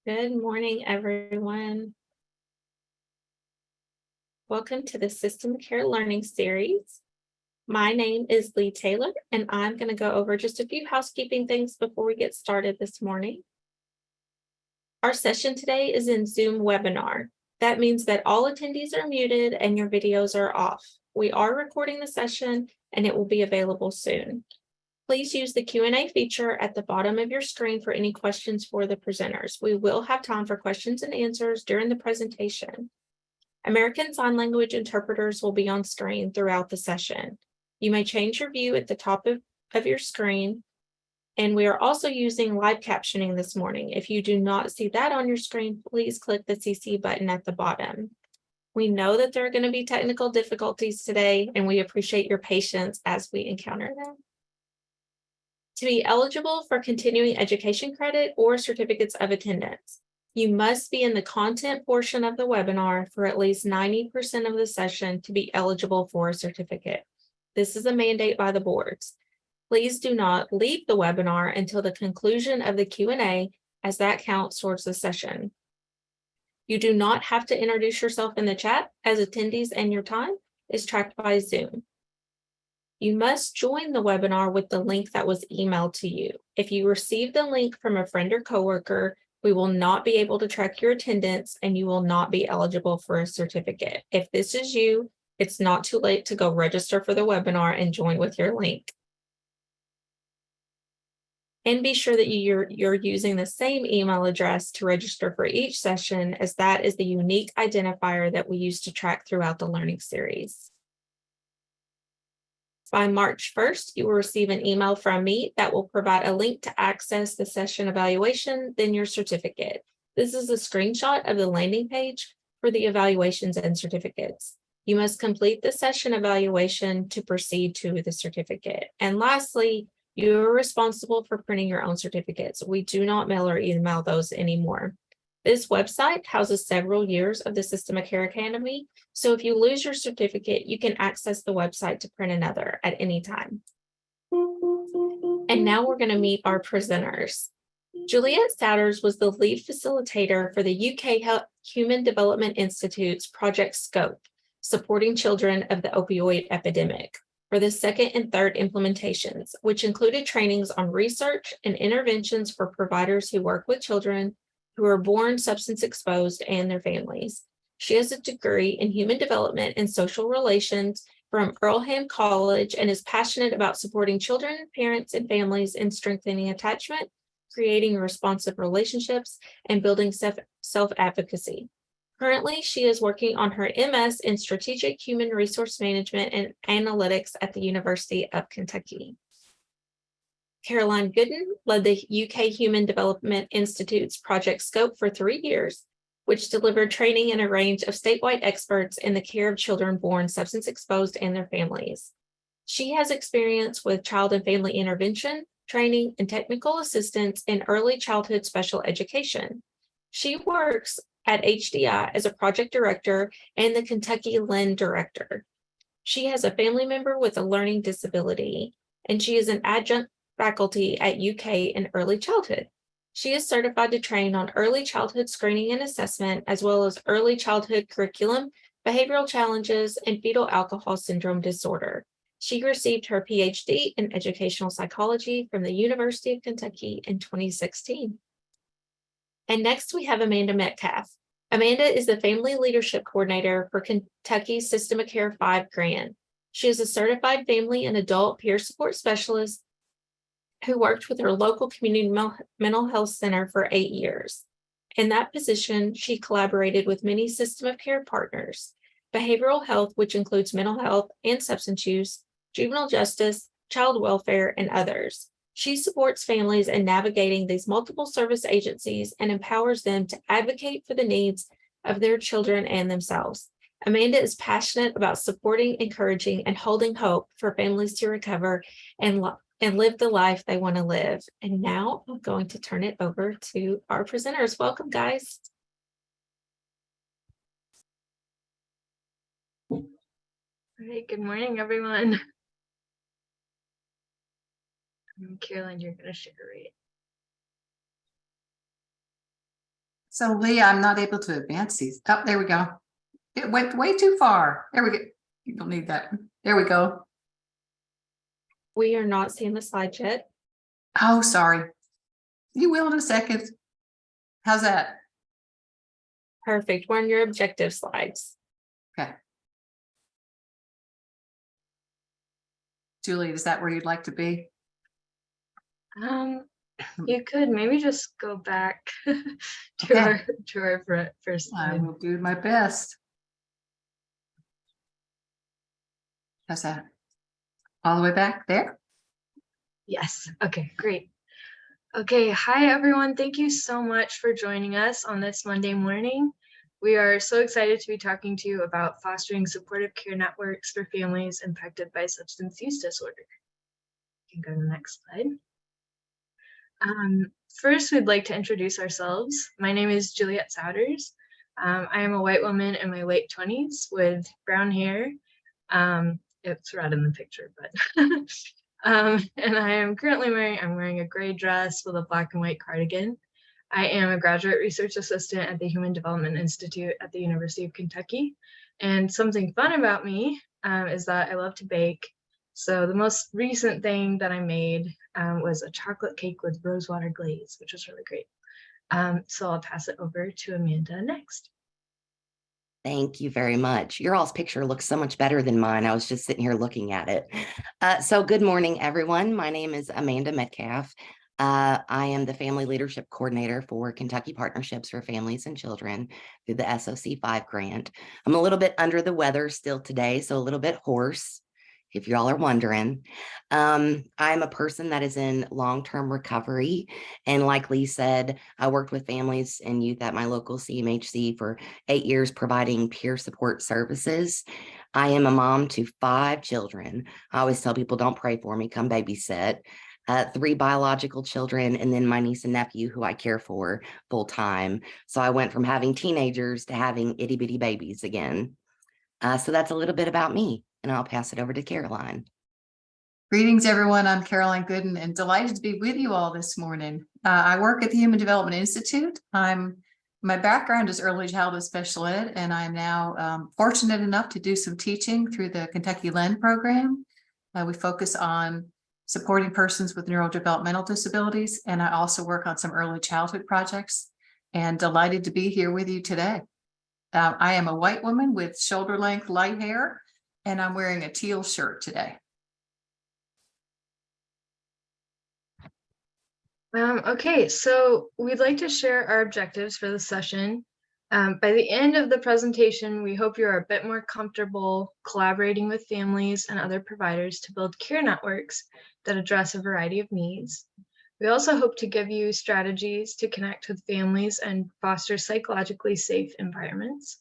Good morning, everyone. Welcome to the System Care Learning Series. My name is Lee Taylor, and I'm going to go over just a few housekeeping things before we get started this morning. Our session today is in Zoom webinar. That means that all attendees are muted and your videos are off. We are recording the session and it will be available soon. Please use the Q&A feature at the bottom of your screen for any questions for the presenters. We will have time for questions and answers during the presentation. American Sign Language interpreters will be on screen throughout the session. You may change your view at the top of your screen, and we are also using live captioning this morning. If you do not see that on your screen, please click the CC button at the bottom. We know that there are going to be technical difficulties today, and we appreciate your patience as we encounter them. To be eligible for continuing education credit or certificates of attendance, you must be in the content portion of the webinar for at least 90% of the session to be eligible for a certificate. This is a mandate by the boards. Please do not leave the webinar until the conclusion of the Q&A, as that counts towards the session. You do not have to introduce yourself in the chat, as attendees and your time is tracked by Zoom. You must join the webinar with the link that was emailed to you. If you received the link from a friend or coworker, we will not be able to track your attendance and you will not be eligible for a certificate. If this is you, it's not too late to go register for the webinar and join with your link. And be sure that you're using the same email address to register for each session, as that is the unique identifier that we use to track throughout the learning series. By March 1st, you will receive an email from me that will provide a link to access the session evaluation, then your certificate. This is a screenshot of the landing page for the evaluations and certificates. You must complete the session evaluation to proceed to the certificate. And lastly, you are responsible for printing your own certificates. We do not mail or email those anymore. This website houses several years of the System of Care Academy, so if you lose your certificate, you can access the website to print another at any time. And now we're going to meet our presenters. Juliet Souders was the lead facilitator for the UK Human Development Institute's Project Scope, supporting children of the opioid epidemic, for the second and third implementations, which included trainings on research and interventions for providers who work with children who are born substance exposed and their families. She has a degree in human development and social relations from Earlham College and is passionate about supporting children, parents, and families in strengthening attachment, creating responsive relationships, and building self-advocacy. Currently, she is working on her MS in Strategic Human Resource Management and Analytics at the University of Kentucky. Caroline Gooden led the UK Human Development Institute's Project Scope for 3 years, which delivered training in a range of statewide experts in the care of children born substance exposed and their families. She has experience with child and family intervention, training, and technical assistance in early childhood special education. She works at HDI as a project director and the Kentucky LEND director. She has a family member with a learning disability, and she is an adjunct faculty at UK in early childhood. She is certified to train on early childhood screening and assessment, as well as early childhood curriculum, behavioral challenges, and fetal alcohol syndrome disorder. She received her PhD in educational psychology from the University of Kentucky in 2016. And next we have Amanda Metcalf. Amanda is the Family Leadership Coordinator for Kentucky's System of Care 5 grant. She is a certified family and adult peer support specialist who worked with her local community mental health center for 8 years. In that position, she collaborated with many System of Care partners: behavioral health, which includes mental health and substance use, juvenile justice, child welfare, and others. She supports families in navigating these multiple service agencies and empowers them to advocate for the needs of their children and themselves. Amanda is passionate about supporting, encouraging, and holding hope for families to recover and live the life they want to live. And now I'm going to turn it over to our presenters. Welcome, guys. All right, good morning, everyone. Caroline, you're going to share, right? So Leah, I'm not able to advance these. Oh, there we go. It went way too far. There we go. You don't need that. There we go. We are not seeing the slide yet. Oh, sorry. You will in a second. How's that? Perfect. We're on your objective slides. Okay. Juliet, is that where you'd like to be? You could maybe just go back to Okay. our first I slide. will do my best. How's that? All the way back there? Yes. Okay, great. Okay, hi everyone. Thank you so much for joining us on this Monday morning. We are so excited to be talking to you about fostering supportive care networks for families impacted by substance use disorder. You can go to the next slide. First, we'd like to introduce ourselves. My name is Juliet Souders. I am a white woman in my late 20s with brown hair. It's red in the picture, but and I am currently wearing a gray dress with a black and white cardigan. I am a graduate research assistant at the Human Development Institute at the University of Kentucky. And something fun about me is that I love to bake. So the most recent thing that I made was a chocolate cake with rosewater glaze, which was really great. So I'll pass it over to Amanda next. Thank you very much. Your all's picture looks so much better than mine. I was just sitting here looking at it. So good morning, everyone. My name is Amanda Metcalf. I am the Family Leadership Coordinator for Kentucky Partnerships for Families and Children through the SOC 5 grant. I'm a little bit under the weather still today, so a little bit hoarse, if y'all are wondering. I'm a person that is in long-term recovery. And like Lee said, I worked with families and youth at my local CMHC for 8 years, providing peer support services. I am a mom to 5 children. I always tell people, don't pray for me, come babysit. 3 biological children, and then my niece and nephew who I care for full time. So I went from having teenagers to having itty bitty babies again. So that's a little bit about me, and I'll pass it over to Caroline. Greetings, everyone. I'm Caroline Gooden and delighted to be with you all this morning. I work at the Human Development Institute. My background is early childhood special ed, and I'm now fortunate enough to do some teaching through the Kentucky LEND program. We focus on supporting persons with neurodevelopmental disabilities, and I also work on some early childhood projects, and delighted to be here with you today. I am a white woman with shoulder-length light hair, and I'm wearing a teal shirt today. Okay, so we'd like to share our objectives for the session. By the end of the presentation, we hope you're a bit more comfortable collaborating with families and other providers to build care networks that address a variety of needs. We also hope to give you strategies to connect with families and foster psychologically safe environments.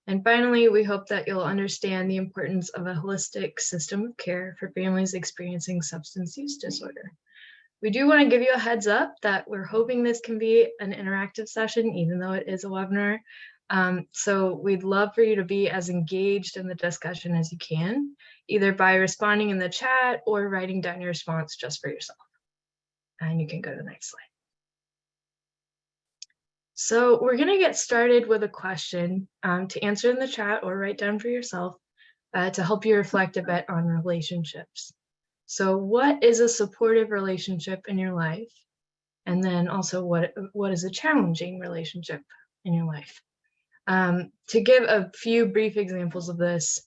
And finally, we hope that you'll understand the importance of a holistic system of care for families experiencing substance use disorder. We do want to give you a heads up that we're hoping this can be an interactive session, even though it is a webinar. So we'd love for you to be as engaged in the discussion as you can, either by responding in the chat or writing down your response just for yourself. And you can go to the next slide. So we're going to get started with a question to answer in the chat or write down for yourself to help you reflect a bit on relationships. So what is a supportive relationship in your life? And then also what is a challenging relationship in your life? To give a few brief examples of this,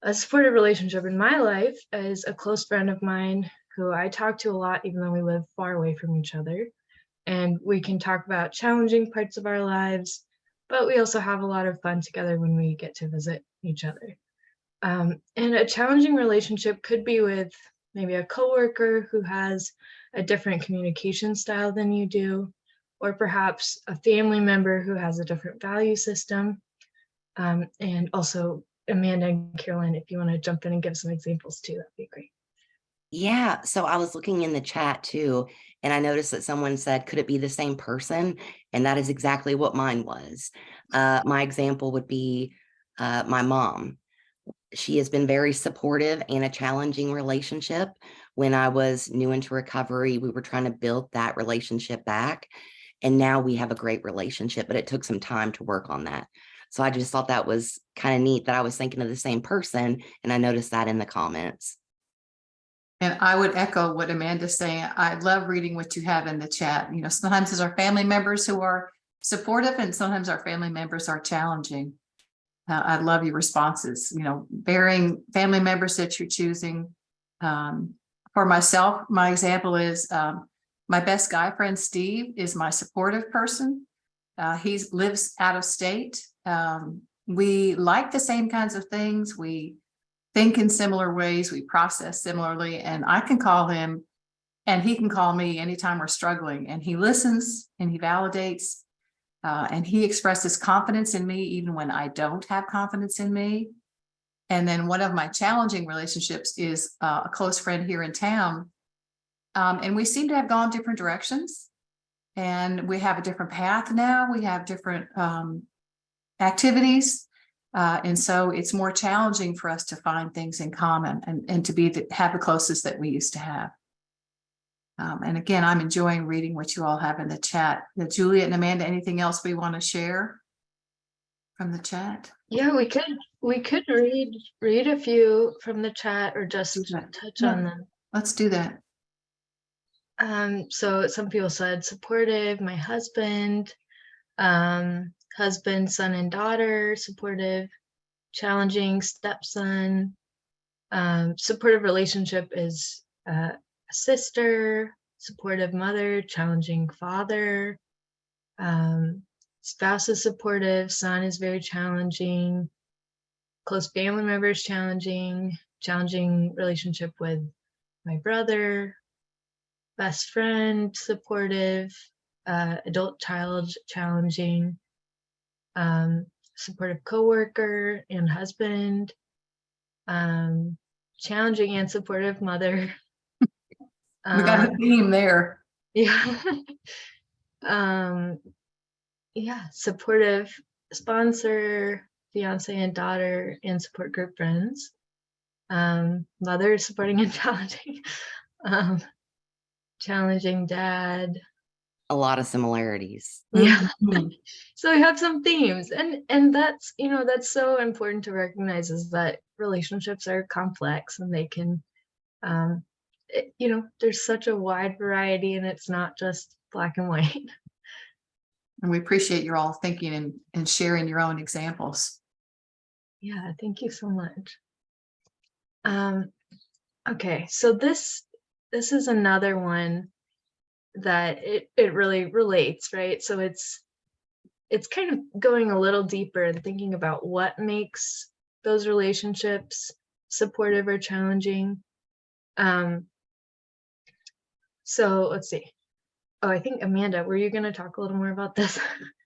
a supportive relationship in my life is a close friend of mine who I talk to a lot, even though we live far away from each other. And we can talk about challenging parts of our lives, but we also have a lot of fun together when we get to visit each other. And a challenging relationship could be with maybe a coworker who has a different communication style than you do, or perhaps a family member who has a different value system. And also Amanda and Caroline, if you want to jump in and give some examples too, that'd be great. Yeah, so I was looking in the chat too, and I noticed that someone said, could it be the same person? And that is exactly what mine was. My example would be my mom. She has been very supportive in a challenging relationship. When I was new into recovery, we were trying to build that relationship back. And now we have a great relationship, but it took some time to work on that. So I just thought that was kind of neat that I was thinking of the same person. And I noticed that in the comments. And I would echo what Amanda's saying. I love reading what you have in the chat. You know, sometimes it's our family members who are supportive and sometimes our family members are challenging. I love your responses, you know, bearing family members that you're choosing. For myself, my example is my best guy friend, Steve, is my supportive person. He lives out of state. We like the same kinds of things. We think in similar ways. We process similarly. And I can call him and he can call me anytime we're struggling. And he listens and he validates. And he expresses confidence in me even when I don't have confidence in me. And then one of my challenging relationships is a close friend here in town. And we seem to have gone different directions. And we have a different path now. We have different activities. And so it's more challenging for us to find things in common and to have the closest that we used to have. And again, I'm enjoying reading what you all have in the chat. Juliet and Amanda, anything else we want to share from the chat? Yeah, we could read a few from the chat or just touch on them. Let's do that. So some people said supportive, my husband, husband, son and daughter, supportive, challenging, stepson, supportive relationship is a sister, supportive mother, challenging father, spouse is supportive, son is very challenging, close family members challenging relationship with my brother, best friend supportive, adult child challenging, supportive coworker and husband, challenging and supportive mother. We got a theme there. Yeah. Yeah, supportive sponsor, fiance and daughter, and support group friends. Mother supporting and challenging. Challenging dad. A lot of similarities. Yeah. Mhm. So we have some themes, and that's, you know, that's so important to recognize, is that relationships are complex and they can, you know, there's such a wide variety and it's not just black and white. And we appreciate you all thinking and sharing your own examples. Yeah, thank you so much. Okay, so this is another one that it really relates, right? So it's kind of going a little deeper and thinking about what makes those relationships supportive or challenging. So let's see. Oh, I think Amanda, were you going to talk a little more about this?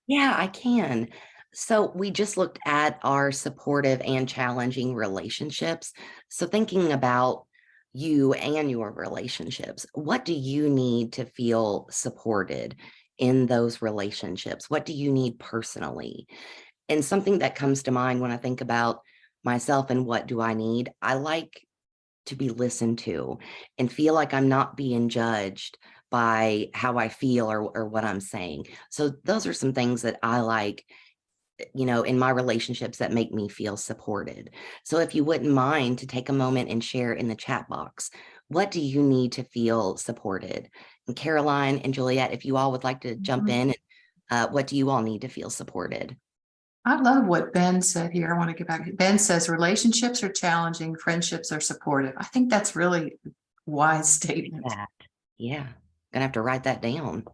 Yeah, I can. So we just looked at our supportive and challenging relationships. So thinking about you and your relationships, what do you need to feel supported in those relationships? What do you need personally? And something that comes to mind when I think about myself and what do I need, I like to be listened to and feel like I'm not being judged by how I feel or what I'm saying. So those are some things that I like, you know, in my relationships that make me feel supported. So if you wouldn't mind to take a moment and share in the chat box, what do you need to feel supported? And Caroline and Juliet, if you all would like to jump in, what do you all need to feel supported? I love what Ben said here. I want to get back. Ben says relationships are challenging, friendships are supportive. I think that's really a wise statement. Yeah, gonna have to write that down.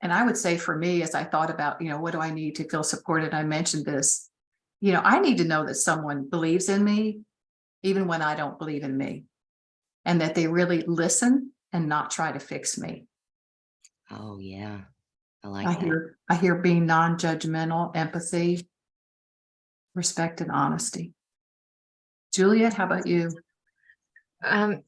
And I would say for me, as I thought about, you know, what do I need to feel supported? I mentioned this, you know, I need to know that someone believes in me, even when I don't believe in me, and that they really listen and not try to fix me. Oh yeah, I like that. I hear being non-judgmental, empathy, respect, and honesty. Juliet, how about you?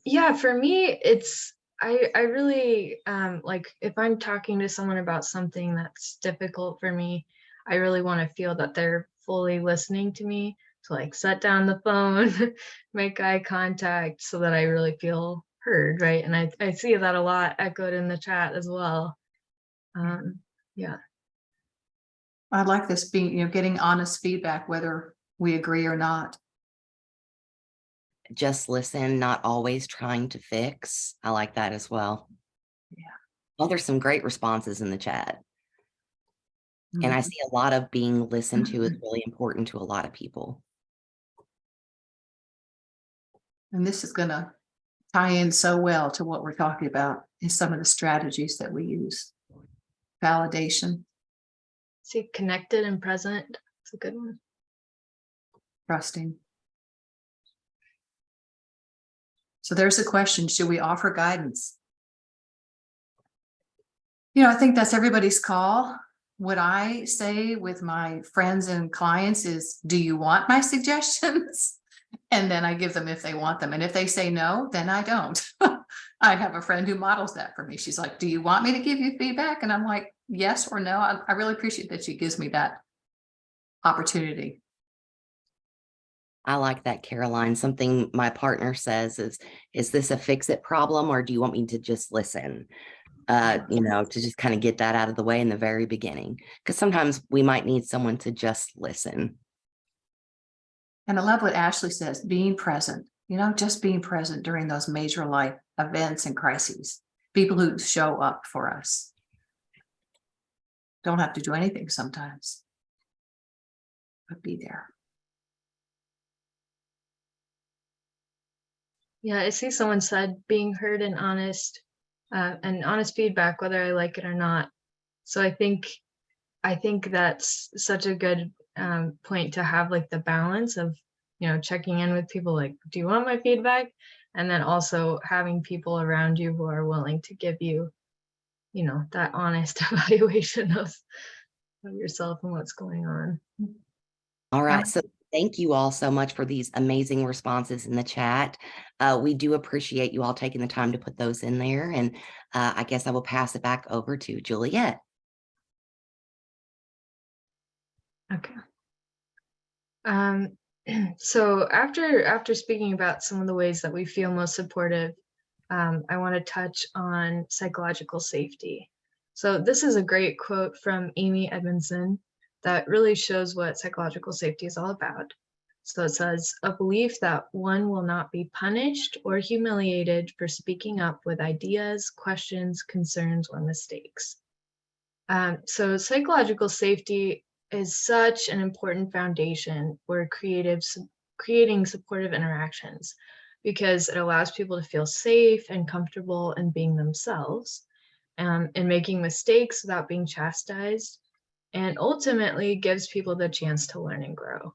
Yeah, for me, it's I really like, if I'm talking to someone about something that's difficult for me, I really want to feel that they're fully listening to me. So like set down the phone, make eye contact so that I really feel heard, right? And I see that a lot echoed in the chat as well. Yeah. I like this being, getting honest feedback, whether we agree or not. Just listen, not always trying to fix. I like that as well. Yeah. Well, there's some great responses in the chat. And I Mhm. see a lot of being listened to is really important to a lot of people. And this is going to tie in so well to what we're talking about is some of the strategies that we use. Validation, See, connected and present. It's a good one. trusting. So there's a question, should we offer guidance? I think that's everybody's call. What I say with my friends and clients is, do you want my suggestions? And then I give them if they want them. And if they say no, then I don't. I have a friend who models that for me. She's like, do you want me to give you feedback? And I'm like, yes or no. I really appreciate that she gives me that opportunity. I like that, Caroline. Something my partner says is this a fix it problem, or do you want me to just listen? To just kind of get that out of the way in the very beginning, because sometimes we might need someone to just listen. And I love what Ashley says, being present, just being present during those major life events and crises, people who show up for us. Don't have to do anything sometimes, but be there. Yeah, I see someone said being heard and honest feedback, whether I like it or not. So I think that's such a good point to have, like the balance of, checking in with people like, do you want my feedback? And then also having people around you who are willing to give you, that honest evaluation of yourself and what's going on. All right. So thank you all so much for these amazing responses in the chat. We do appreciate you all taking the time to put those in there. And I guess I will pass it back over to Juliet. Okay. So after speaking about some of the ways that we feel most supportive, I want to touch on psychological safety. So this is a great quote from Amy Edmondson that really shows what psychological safety is all about. So it says, a belief that one will not be punished or humiliated for speaking up with ideas, questions, concerns, or mistakes. So psychological safety is such an important foundation for creating supportive interactions, because it allows people to feel safe and comfortable in being themselves, and making mistakes without being chastised, and ultimately gives people the chance to learn and grow.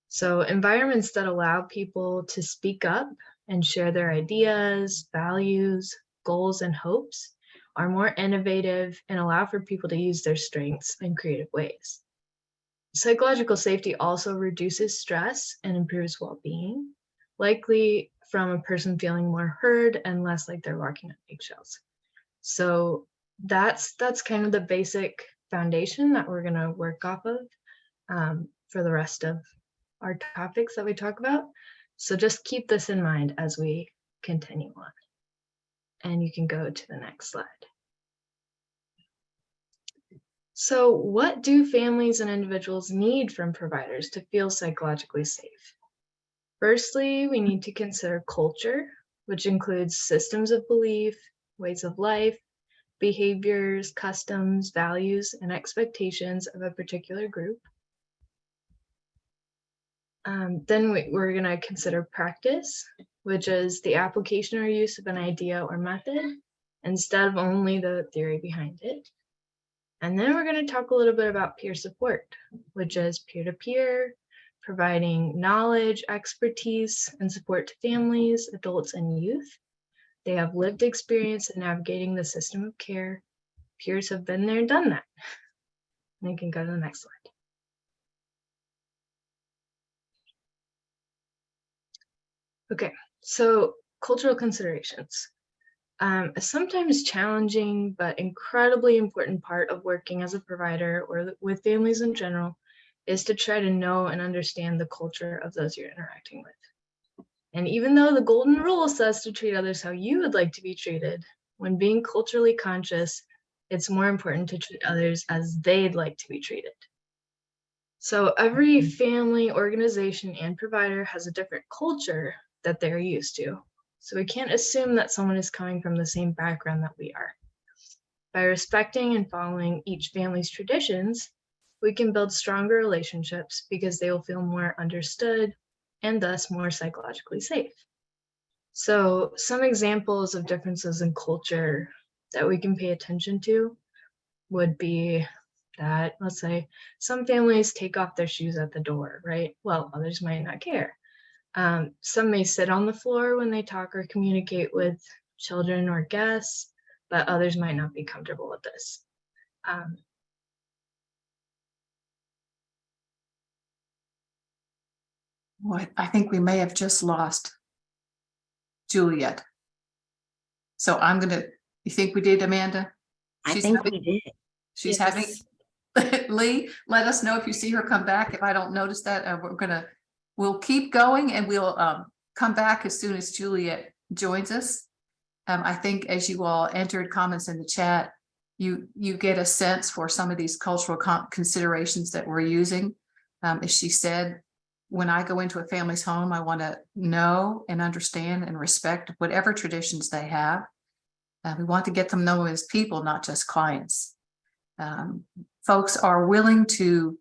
So environments that allow people to speak up and share their ideas, values, goals, and hopes are more innovative and allow for people to use their strengths in creative ways. Psychological safety also reduces stress and improves well-being, likely from a person feeling more heard and less like they're walking on eggshells. So that's kind of the basic foundation that we're going to work off of for the rest of our topics that we talk about. So just keep this in mind as we continue on. And you can go to the next slide. So what do families and individuals need from providers to feel psychologically safe? Firstly, we need to consider culture, which includes systems of belief, ways of life, behaviors, customs, values, and expectations of a particular group. Then we're going to consider practice, which is the application or use of an idea or method instead of only the theory behind it. And then we're going to talk a little bit about peer support, which is peer-to-peer, providing knowledge, expertise, and support to families, adults, and youth. They have lived experience in navigating the system of care. Peers have been there and done that. And you can go to the next slide. Okay, so cultural considerations. A sometimes challenging but incredibly important part of working as a provider or with families in general is to try to know and understand the culture of those you're interacting with. And even though the golden rule says to treat others how you would like to be treated, when being culturally conscious, It's more important to treat others as they'd like to be treated. So every family, organization, and provider has a different culture that they're used to. So we can't assume that someone is coming from the same background that we are. By respecting and following each family's traditions, we can build stronger relationships because they will feel more understood and thus more psychologically safe. So some examples of differences in culture that we can pay attention to would be that, let's say, some families take off their shoes at the door, right? Well, others might not care. Some may sit on the floor when they talk or communicate with children or guests, but others might not be comfortable with this. What, I think we may have just lost Juliet. So I'm gonna, you think we did, Amanda? I She's think having- we did. She's Yes. having, Lee, let us know if you see her come back. If I don't notice that, we'll keep going and we'll come back as soon as Juliet joins us. I think as you all entered comments in the chat, you get a sense for some of these cultural considerations that we're using. As she said, when I go into a family's home, I want to know and understand and respect whatever traditions they have. We want to get them known as people, not just clients. Folks are willing to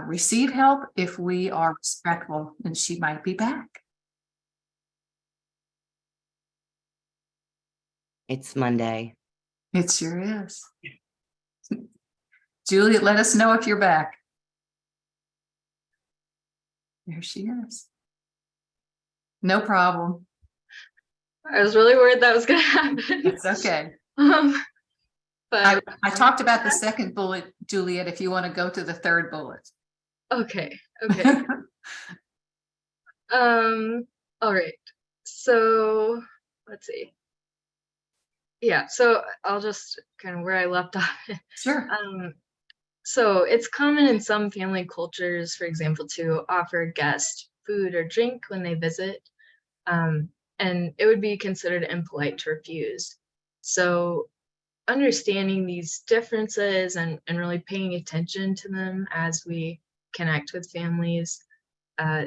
receive help if we are respectful, and she might be back. It's Monday. It sure is. Juliet, let us know if you're back. There she is. No problem. I was really worried that was going to happen. It's okay. But I talked about the second bullet, Juliet, if you want to go to the third bullet. okay. All right. So let's see. Yeah, so I'll just kind of where I left off. Sure. So it's common in some family cultures, for example, to offer a guest food or drink when they visit. And it would be considered impolite to refuse. So understanding these differences and really paying attention to them as we connect with families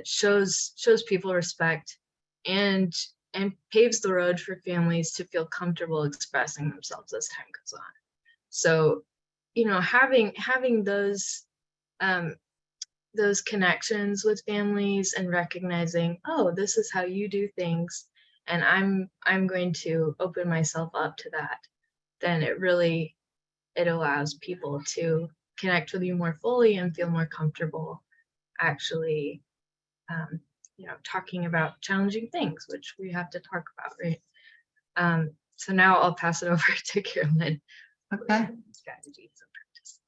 shows people respect and paves the road for families to feel comfortable expressing themselves as time goes on. So, you know, having those connections with families and recognizing, oh, this is how you do things, and I'm going to open myself up to that, then it allows people to connect with you more fully and feel more comfortable actually talking about challenging things, which we have to talk about, right? So now I'll pass it over to Carolyn. Okay. Strategies and practice.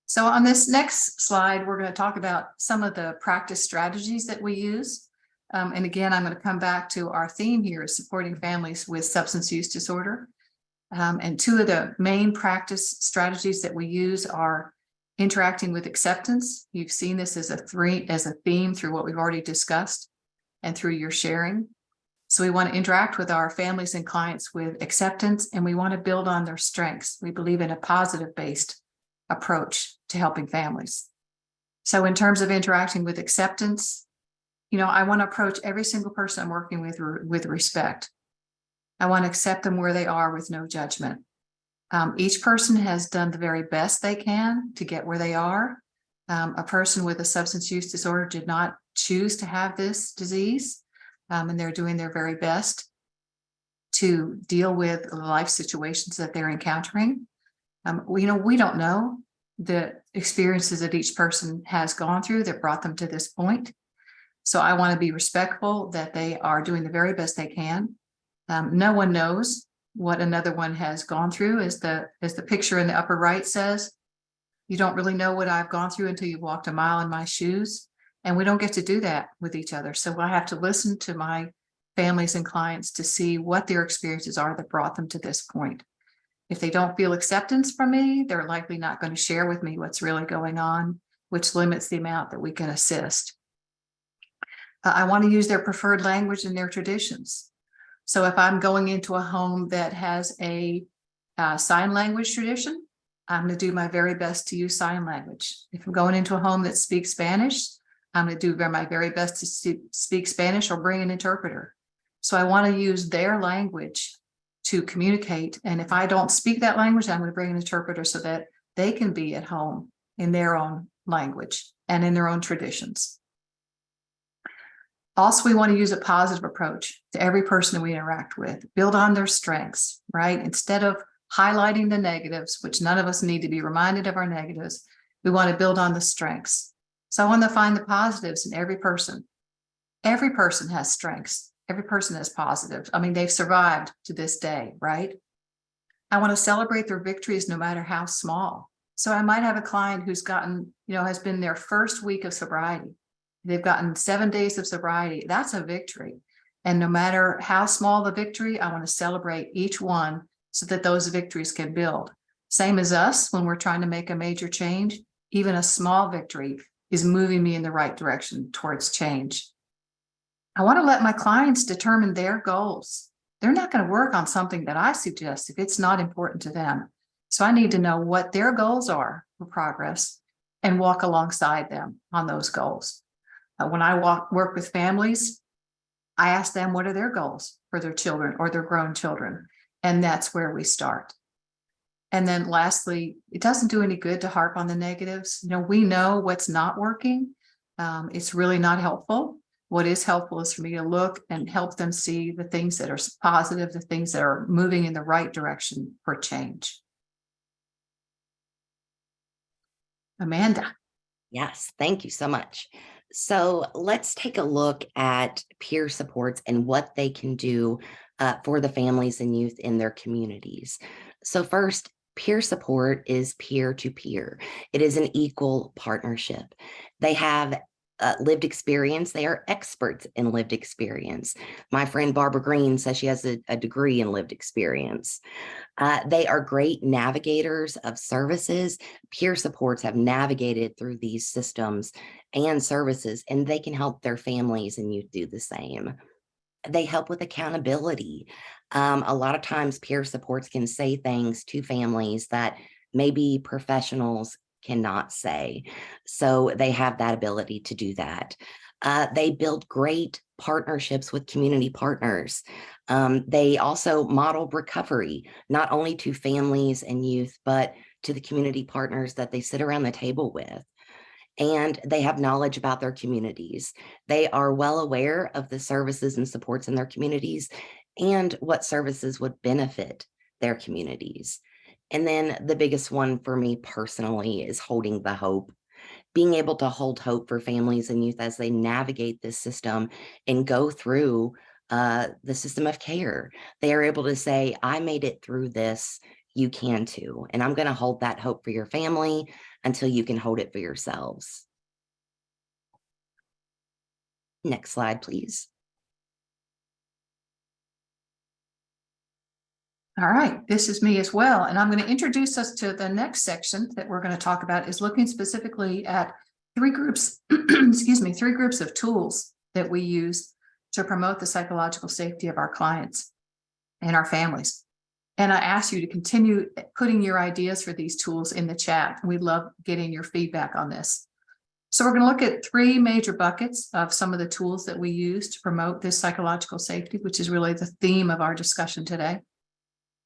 So on this next slide, we're going to talk about some of the practice strategies that we use. And again, I'm going to come back to our theme here is supporting families with substance use disorder. And two of the main practice strategies that we use are interacting with acceptance. You've seen this as a theme through what we've already discussed and through your sharing. So we want to interact with our families and clients with acceptance, and we want to build on their strengths. We believe in a positive-based approach to helping families. So in terms of interacting with acceptance, I want to approach every single person I'm working with respect. I want to accept them where they are with no judgment. Each person has done the very best they can to get where they are. A person with a substance use disorder did not choose to have this disease, and they're doing their very best to deal with the life situations that they're encountering. We don't know the experiences that each person has gone through that brought them to this point. So I want to be respectful that they are doing the very best they can. No one knows what another one has gone through, as the picture in the upper right says. You don't really know what I've gone through until you walked a mile in my shoes. And we don't get to do that with each other. So I have to listen to my families and clients to see what their experiences are that brought them to this point. If they don't feel acceptance from me, they're likely not going to share with me what's really going on, which limits the amount that we can assist. I want to use their preferred language and their traditions. So if I'm going into a home that has a Sign language tradition, I'm going to do my very best to use sign language. If I'm going into a home that speaks Spanish, I'm going to do my very best to speak Spanish or bring an interpreter. So I want to use their language to communicate. And if I don't speak that language, I'm going to bring an interpreter so that they can be at home in their own language and in their own traditions. Also, we want to use a positive approach to every person that we interact with, build on their strengths, right? Instead of highlighting the negatives, which none of us need to be reminded of our negatives, we want to build on the strengths. So I want to find the positives in every person. Every person has strengths. Every person has positives. I mean, they've survived to this day, right? I want to celebrate their victories no matter how small. So I might have a client who's gotten, has been their first week of sobriety. They've gotten 7 days of sobriety. That's a victory. And no matter how small the victory, I want to celebrate each one so that those victories can build. Same as us, when we're trying to make a major change, even a small victory is moving me in the right direction towards change. I want to let my clients determine their goals. They're not going to work on something that I suggest if it's not important to them. So I need to know what their goals are for progress and walk alongside them on those goals. When I work with families, I ask them what are their goals for their children or their grown children. And that's where we start. And then lastly, it doesn't do any good to harp on the negatives. We know what's not working. It's really not helpful. What is helpful is for me to look and help them see the things that are positive, the things that are moving in the right direction for change. Amanda. Yes, thank you so much. So let's take a look at peer supports and what they can do for the families and youth in their communities. So first, peer support is peer-to-peer. It is an equal partnership. They have lived experience. They are experts in lived experience. My friend Barbara Green says she has a degree in lived experience. They are great navigators of services. Peer supports have navigated through these systems and services, and they can help their families and youth do the same. They help with accountability. A lot of times peer supports can say things to families that maybe professionals cannot say. So they have that ability to do that. They build great partnerships with community partners. They also model recovery, not only to families and youth, but to the community partners that they sit around the table with. And they have knowledge about their communities. They are well aware of the services and supports in their communities and what services would benefit their communities. And then the biggest one for me personally is holding the hope, being able to hold hope for families and youth as they navigate this system and go through the system of care. They are able to say, I made it through this, you can too. And I'm going to hold that hope for your family until you can hold it for yourselves. Next slide, please. All right, this is me as well. And I'm going to introduce us to the next section that we're going to talk about is looking specifically at three groups, three groups of tools that we use to promote the psychological safety of our clients and our families. And I ask you to continue putting your ideas for these tools in the chat. We love getting your feedback on this. So we're going to look at three major buckets of some of the tools that we use to promote this psychological safety, which is really the theme of our discussion today.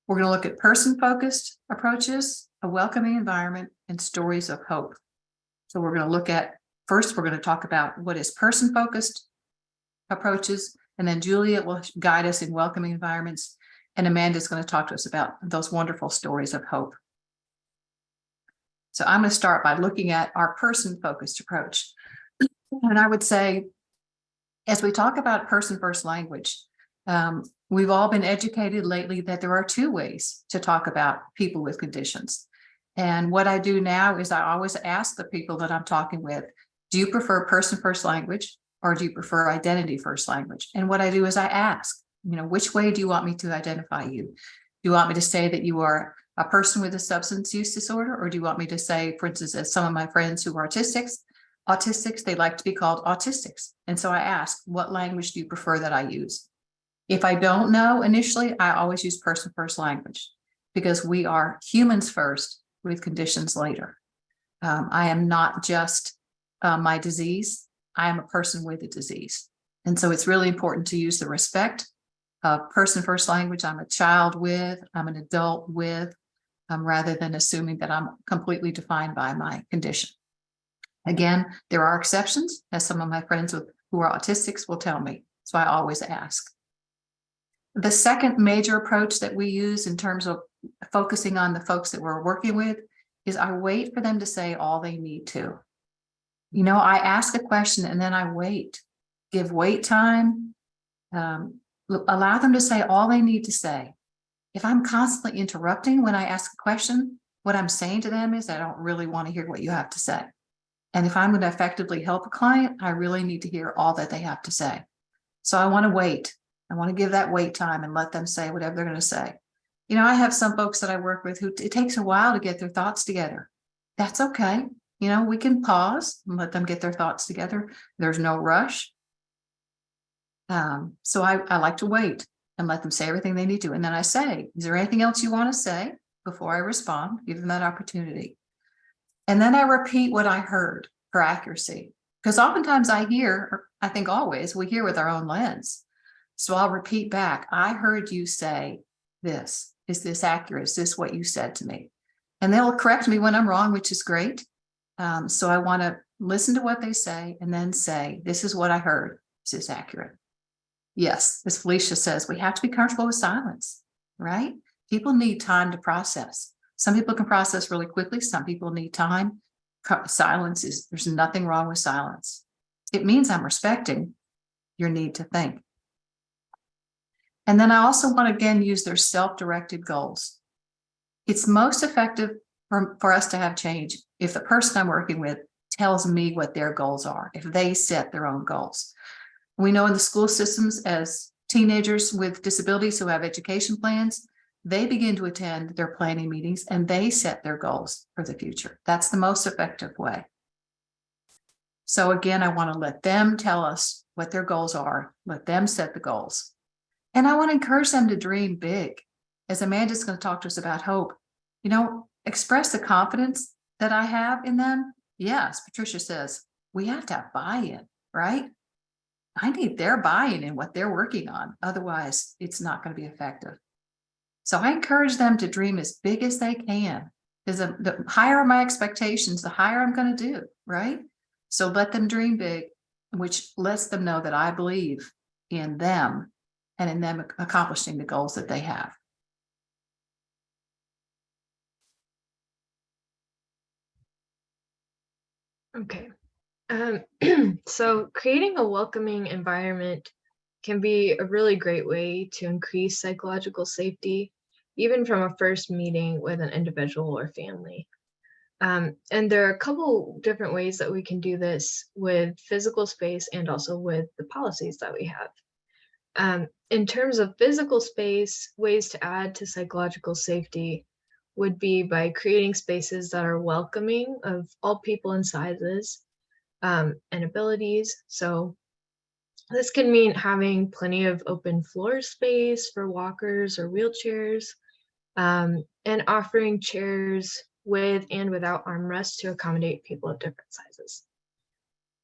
We're going to look at person-focused approaches, a welcoming environment, and stories of hope. So we're going to look at, first, we're going to talk about what is person-focused approaches, and then Juliet will guide us in welcoming environments, and Amanda's going to talk to us about those wonderful stories of hope. So I'm going to start by looking at our person-focused approach. And I would say, as we talk about person-first language, we've all been educated lately that there are two ways to talk about people with conditions. And what I do now is I always ask the people that I'm talking with, do you prefer person-first language or do you prefer identity-first language? And what I do is I ask, which way do you want me to identify you? Do you want me to say that you are a person with a substance use disorder? Or do you want me to say, for instance, as some of my friends who are autistics, they like to be called autistics. And so I ask, what language do you prefer that I use? If I don't know initially, I always use person-first language because we are humans first with conditions later. I am not just my disease. I am a person with a disease. And so it's really important to use the respect person first language. I'm a child with, I'm an adult with, rather than assuming that I'm completely defined by my condition. Again, there are exceptions, as some of my friends who are autistics will tell me. So I always ask. The second major approach that we use in terms of focusing on the folks that we're working with is I wait for them to say all they need to. You know, I ask a question and then I wait, give wait time, allow them to say all they need to say. If I'm constantly interrupting when I ask a question, what I'm saying to them is I don't really want to hear what you have to say. And if I'm going to effectively help a client, I really need to hear all that they have to say. So I want to wait. I want to give that wait time and let them say whatever they're going to say. You know, I have some folks that I work with who it takes a while to get their thoughts together. That's okay. You know, we can pause and let them get their thoughts together. There's no rush. So I like to wait and let them say everything they need to. And then I say, is there anything else you want to say before I respond? Give them that opportunity. And then I repeat what I heard for accuracy. Because oftentimes I hear, or I think always, we hear with our own lens. So I'll repeat back, I heard you say this. Is this accurate? Is this what you said to me? And they'll correct me when I'm wrong, which is great. So I want to listen to what they say and then say, this is what I heard. Is this accurate? Yes, as Felicia says, we have to be comfortable with silence, right? People need time to process. Some people can process really quickly. Some people need time. Silence is, there's nothing wrong with silence. It means I'm respecting your need to think. And then I also want to again use their self-directed goals. It's most effective for us to have change if the person I'm working with tells me what their goals are, if they set their own goals. We know in the school systems, as teenagers with disabilities who have education plans, they begin to attend their planning meetings and they set their goals for the future. That's the most effective way. So again, I want to let them tell us what their goals are, let them set the goals. And I want to encourage them to dream big. As Amanda's going to talk to us about hope, you know, express the confidence that I have in them. Yes, Patricia says, we have to have buy-in, right? I need their buy-in in what they're working on. Otherwise, it's not going to be effective. So I encourage them to dream as big as they can. Because the higher my expectations, the higher I'm going to do, right? So let them dream big, which lets them know that I believe in them and in them accomplishing the goals that they have. Okay. So creating a welcoming environment can be a really great way to increase psychological safety, even from a first meeting with an individual or family. And there are a couple different ways that we can do this with physical space and also with the policies that we have. In terms of physical space, ways to add to psychological safety would be by creating spaces that are welcoming of all people and sizes and abilities. So this can mean having plenty of open floor space for walkers or wheelchairs, and offering chairs with and without armrests to accommodate people of different sizes.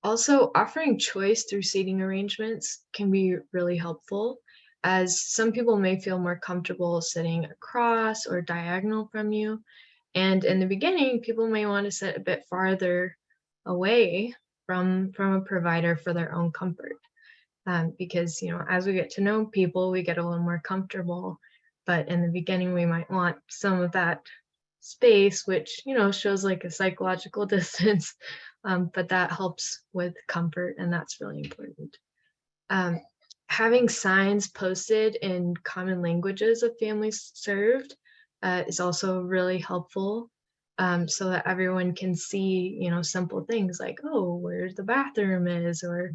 Also, offering choice through seating arrangements can be really helpful, as some people may feel more comfortable sitting across or diagonal from you. And in the beginning, people may want to sit a bit farther away from a provider for their own comfort. Because, you know, as we get to know people, we get a little more comfortable. But in the beginning, we might want some of that space, which, you know, shows like a psychological distance, but that helps with comfort, and that's really important. Having signs posted in common languages of families served is also really helpful, so that everyone can see, you know, simple things like, oh, where the bathroom is, or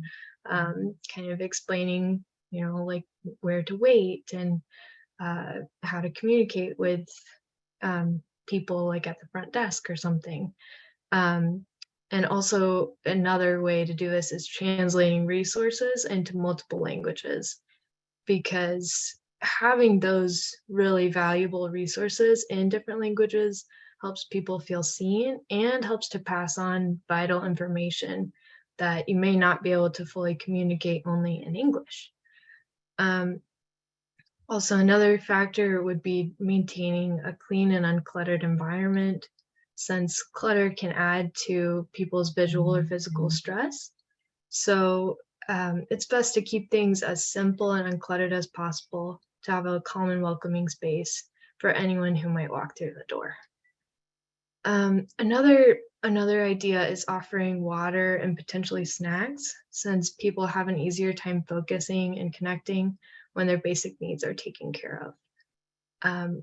kind of explaining, you know, like where to wait and how to communicate with people like at the front desk or something. And also another way to do this is translating resources into multiple languages, because having those really valuable resources in different languages helps people feel seen and helps to pass on vital information that you may not be able to fully communicate only in English. Also, another factor would be maintaining a clean and uncluttered environment, since clutter can add to people's visual or physical stress. So it's best to keep things as simple and uncluttered as possible to have a calm and welcoming space for anyone who might walk through the door. Another idea is offering water and potentially snacks, since people have an easier time focusing and connecting when their basic needs are taken care of.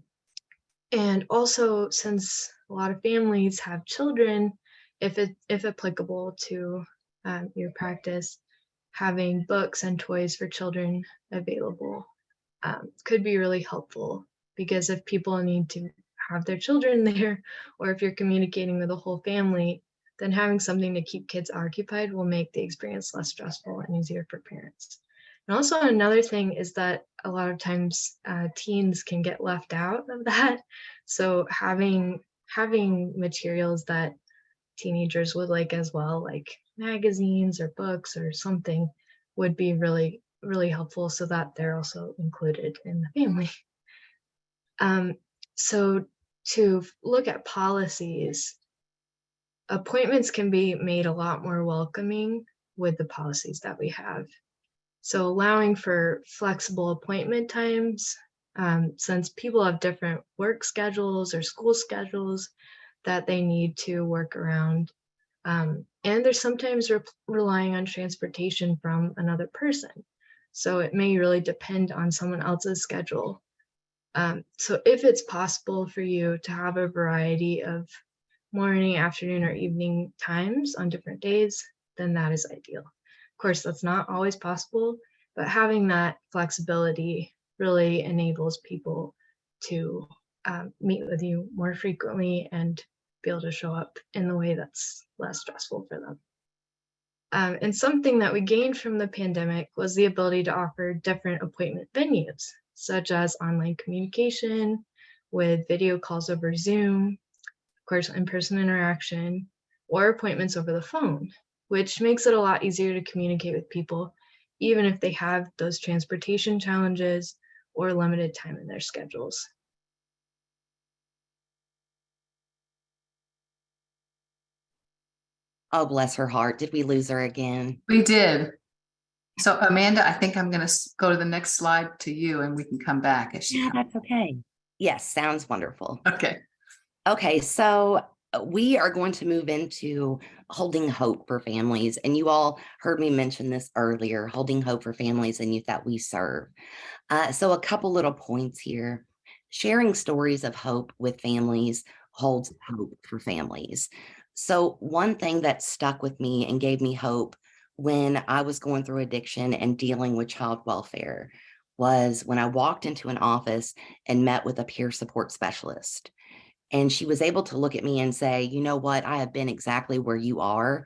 And also, since a lot of families have children, if applicable to your practice, having books and toys for children available could be really helpful, because if people need to have their children there, or if you're communicating with the whole family, then having something to keep kids occupied will make the experience less stressful and easier for parents. And also, another thing is that a lot of times teens can get left out of that. So having materials that teenagers would like as well, like magazines or books or something, would be really, really helpful, so that they're also included in the family. So to look at policies, appointments can be made a lot more welcoming with the policies that we have. So allowing for flexible appointment times, since people have different work schedules or school schedules that they need to work around. And they're sometimes relying on transportation from another person. So it may really depend on someone else's schedule. So if it's possible for you to have a variety of morning, afternoon, or evening times on different days, then that is ideal. Of course, that's not always possible, but having that flexibility really enables people to meet with you more frequently and be able to show up in the way that's less stressful for them. And something that we gained from the pandemic was the ability to offer different appointment venues, such as online communication with video calls over Zoom, of course, in-person interaction, or appointments over the phone, which makes it a lot easier to communicate with people, even if they have those transportation challenges or limited time in their schedules. Oh, bless her heart. Did we lose her again? We did. So Amanda, I think I'm going to go to the next slide to you and we can come back as she Yeah, comes. that's okay. Yes, sounds wonderful. Okay. Okay, so we are going to move into holding hope for families. And you all heard me mention this earlier, holding hope for families and youth that we serve. So a couple little points here. Sharing stories of hope with families holds hope for families. So one thing that stuck with me and gave me hope when I was going through addiction and dealing with child welfare was when I walked into an office and met with a peer support specialist. And she was able to look at me and say, you know what, I have been exactly where you are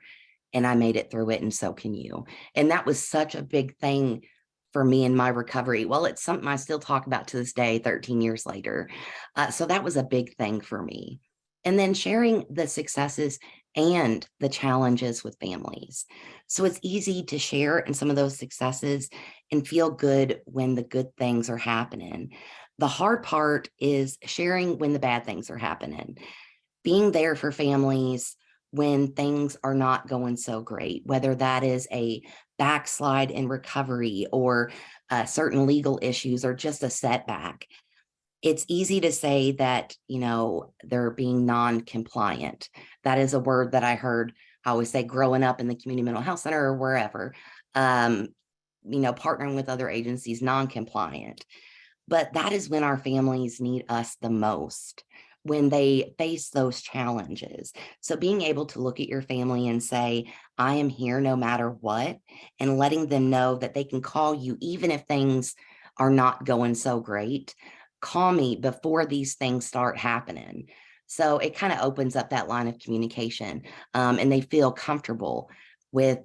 and I made it through it and so can you. And that was such a big thing for me in my recovery. Well, it's something I still talk about to this day, 13 years later. So that was a big thing for me. And then sharing the successes and the challenges with families. So it's easy to share in some of those successes and feel good when the good things are happening. The hard part is sharing when the bad things are happening, being there for families when things are not going so great, whether that is a backslide in recovery or certain legal issues or just a setback. It's easy to say that, you know, they're being non-compliant. That is a word that I heard, I always say, growing up in the community mental health center or wherever, you know, partnering with other agencies, non-compliant. But that is when our families need us the most, when they face those challenges. So being able to look at your family and say, I am here no matter what, and letting them know that they can call you even if things are not going so great. Call me before these things start happening. So it kind of opens up that line of communication, and they feel comfortable with,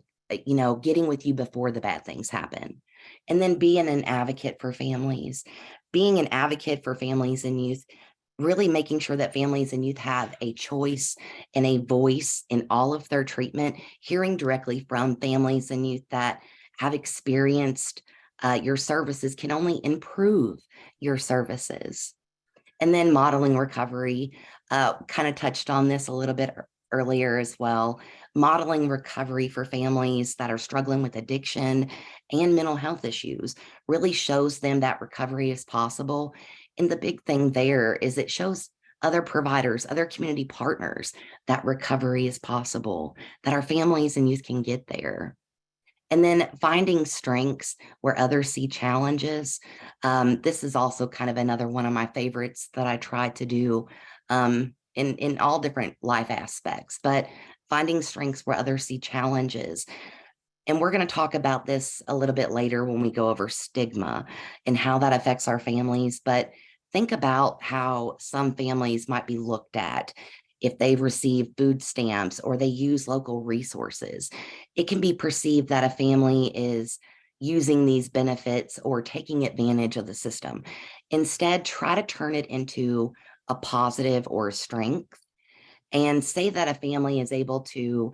you know, getting with you before the bad things happen. And then being an advocate for families. being an advocate for families and youth, really making sure that families and youth have a choice and a voice in all of their treatment, hearing directly from families and youth that have experienced your services can only improve your services. And then modeling recovery, kind of touched on this a little bit earlier as well. Modeling recovery for families that are struggling with addiction and mental health issues really shows them that recovery is possible. And the big thing there is it shows other providers, other community partners that recovery is possible, that our families and youth can get there. And then finding strengths where others see challenges. This is also kind of another one of my favorites that I try to do in all different life aspects, but finding strengths where others see challenges. And we're going to talk about this a little bit later when we go over stigma and how that affects our families. But think about how some families might be looked at if they receive food stamps or they use local resources. It can be perceived that a family is using these benefits or taking advantage of the system. Instead, try to turn it into a positive or a strength and say that a family is able to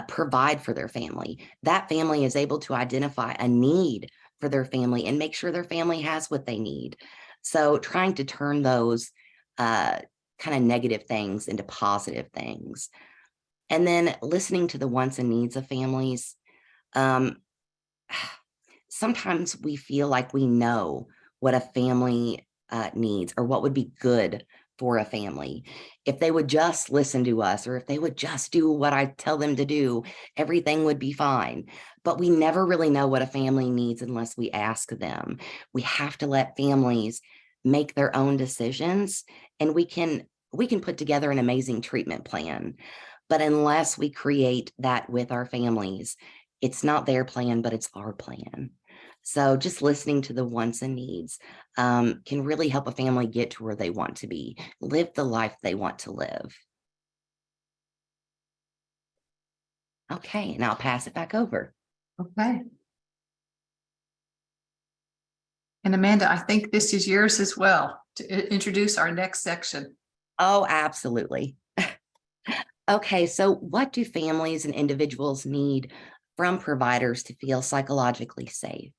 provide for their family. That family is able to identify a need for their family and make sure their family has what they need. So trying to turn those kind of negative things into positive things. And then listening to the wants and needs of families. Sometimes we feel like we know what a family needs or what would be good for a family. If they would just listen to us, or if they would just do what I tell them to do, everything would be fine. But we never really know what a family needs unless we ask them. We have to let families make their own decisions, and we can put together an amazing treatment plan. But unless we create that with our families, it's not their plan, but it's our plan. So just listening to the wants and needs can really help a family get to where they want to be, live the life they want to live. Okay, and I'll pass it back over. Okay. And Amanda, I think this is yours as well to introduce our next section. Oh, absolutely. Okay, so what do families and individuals need from providers to feel psychologically safe?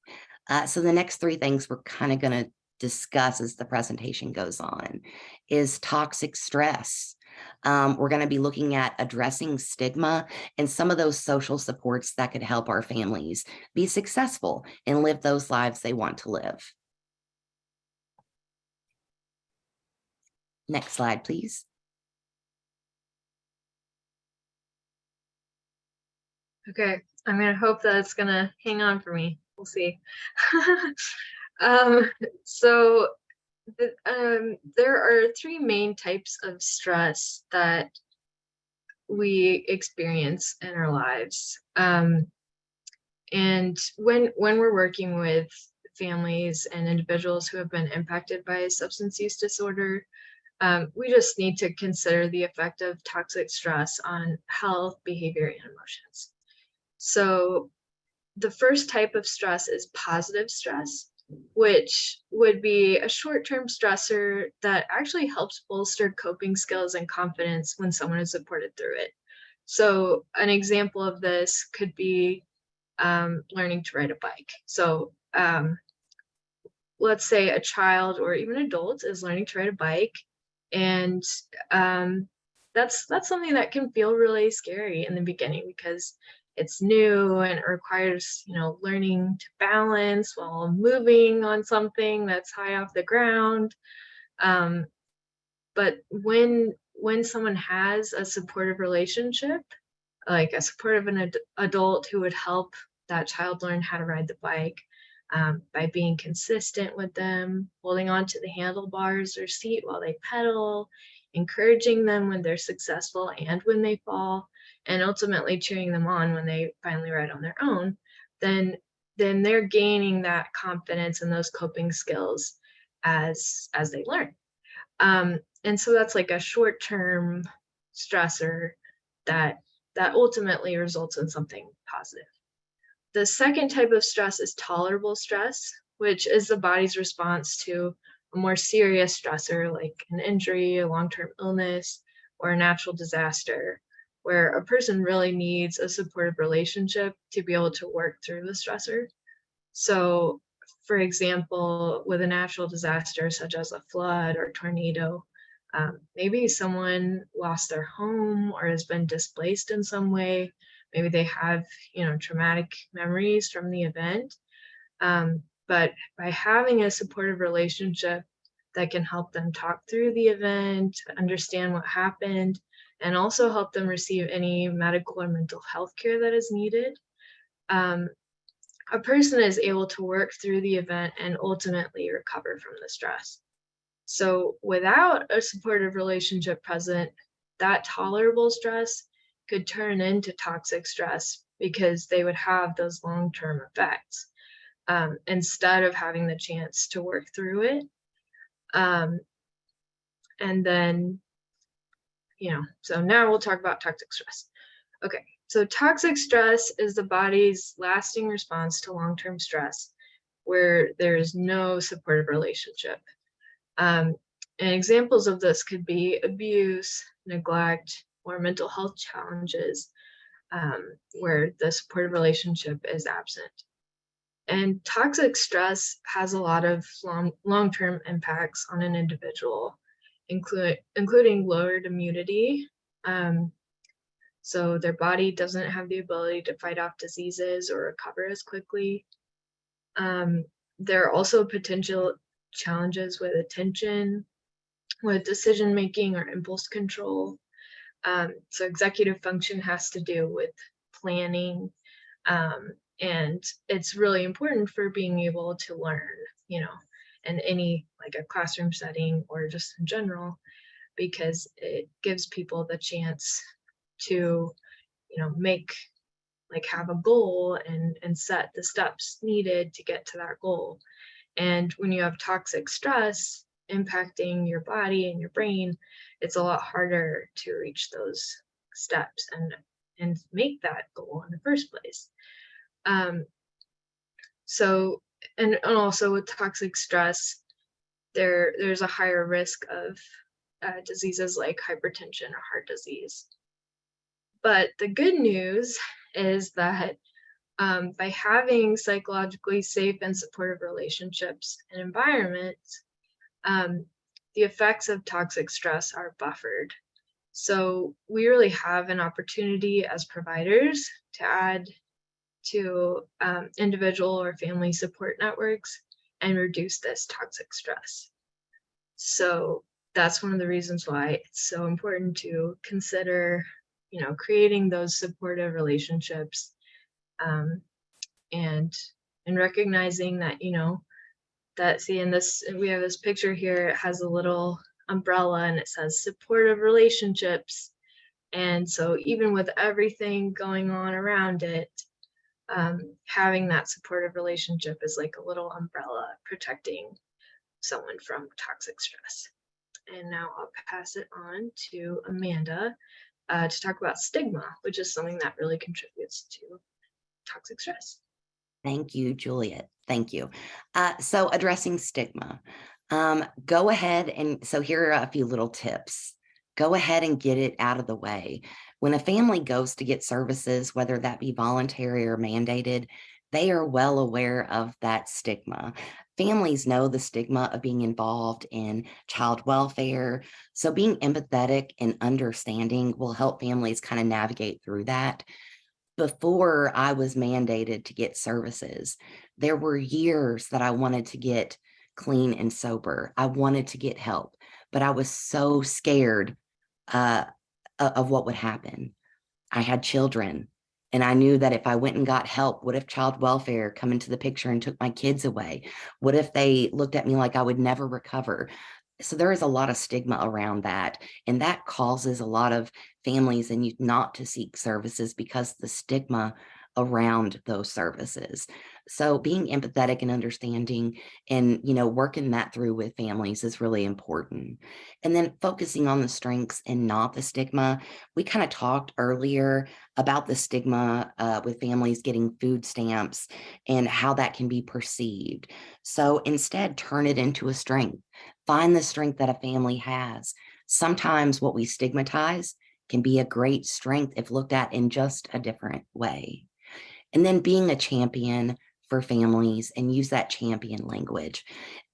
So the next three things we're kind of going to discuss as the presentation goes on is toxic stress. We're going to be looking at addressing stigma and some of those social supports that could help our families be successful and live those lives they want to live. Next slide, please. Okay, I'm gonna hope that it's gonna hang on for me. We'll see. So there are three main types of stress that we experience in our lives. And when we're working with families and individuals who have been impacted by substance use disorder, we just need to consider the effect of toxic stress on health, behavior, and emotions. So the first type of stress is positive stress, which would be a short-term stressor that actually helps bolster coping skills and confidence when someone is supported through it. So an example of this could be learning to ride a bike. So let's say a child or even adult is learning to ride a bike, and that's something that can feel really scary in the beginning because it's new and it requires, learning to balance while moving on something that's high off the ground. But when someone has a supportive relationship, like a supportive adult who would help that child learn how to ride the bike, by being consistent with them, holding on to the handlebars or seat while they pedal, encouraging them when they're successful and when they fall, and ultimately cheering them on when they finally ride on their own, then they're gaining that confidence and those coping skills as they learn. And so that's like a short-term stressor that ultimately results in something positive. The second type of stress is tolerable stress, which is the body's response to a more serious stressor like an injury, a long-term illness, or a natural disaster, where a person really needs a supportive relationship to be able to work through the stressor. So, for example, with a natural disaster such as a flood or tornado, maybe someone lost their home or has been displaced in some way. Maybe they have, traumatic memories from the event. But by having a supportive relationship that can help them talk through the event, understand what happened, and also help them receive any medical or mental health care that is needed, a person is able to work through the event and ultimately recover from the stress. So without a supportive relationship present, that tolerable stress could turn into toxic stress because they would have those long-term effects instead of having the chance to work through it. And then, so now we'll talk about toxic stress. Okay, so toxic stress is the body's lasting response to long-term stress where there is no supportive relationship. And examples of this could be abuse, neglect, or mental health challenges where the supportive relationship is absent. And toxic stress has a lot of long-term impacts on an individual, including lowered immunity. So their body doesn't have the ability to fight off diseases or recover as quickly. There are also potential challenges with attention, with decision-making or impulse control. So executive function has to do with planning, and it's really important for being able to learn, in any like a classroom setting or just in general, because it gives people the chance to, have a goal and set the steps needed to get to that goal. And when you have toxic stress impacting your body and your brain, it's a lot harder to reach those steps and make that goal in the first place. So, and also with toxic stress, there's a higher risk of diseases like hypertension or heart disease. But the good news is that by having psychologically safe and supportive relationships and environments, the effects of toxic stress are buffered. So we really have an opportunity as providers to add to individual or family support networks and reduce this toxic stress. So that's one of the reasons why it's so important to consider, creating those supportive relationships, and recognizing that, we have this picture here, it has a little umbrella and it says supportive relationships. And so even with everything going on around it, having that supportive relationship is like a little umbrella protecting someone from toxic stress. And now I'll pass it on to Amanda to talk about stigma, which is something that really contributes to toxic stress. Thank you, Juliet. Thank you. So addressing stigma, go ahead and so here are a few little tips. Go ahead and get it out of the way. When a family goes to get services, whether that be voluntary or mandated, they are well aware of that stigma. Families know the stigma of being involved in child welfare. So being empathetic and understanding will help families kind of navigate through that. Before I was mandated to get services, there were years that I wanted to get clean and sober. I wanted to get help, but I was so scared of what would happen. I had children, and I knew that if I went and got help, what if child welfare come into the picture and took my kids away? What if they looked at me like I would never recover? So there is a lot of stigma around that, and that causes a lot of families and youth not to seek services because the stigma around those services. So being empathetic and understanding and, working that through with families is really important. And then focusing on the strengths and not the stigma. We kind of talked earlier about the stigma with families getting food stamps and how that can be perceived. So instead, turn it into a strength. Find the strength that a family has. Sometimes what we stigmatize can be a great strength if looked at in just a different way. And then being a champion for families and use that champion language.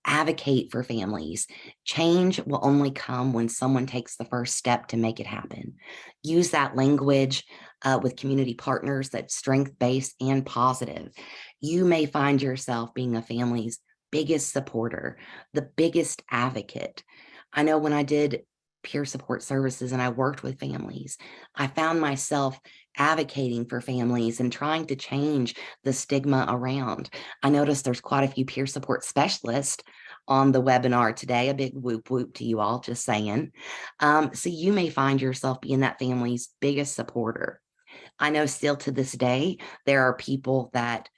Advocate for families. Change will only come when someone takes the first step to make it happen. Use that language with community partners that's strength-based and positive. You may find yourself being a family's biggest supporter, the biggest advocate. I know when I did peer support services and I worked with families, I found myself advocating for families and trying to change the stigma around. I noticed there's quite a few peer support specialists on the webinar today. A big whoop whoop to you all, just saying. So you may find yourself being that family's biggest supporter. I know still to this day, there are people that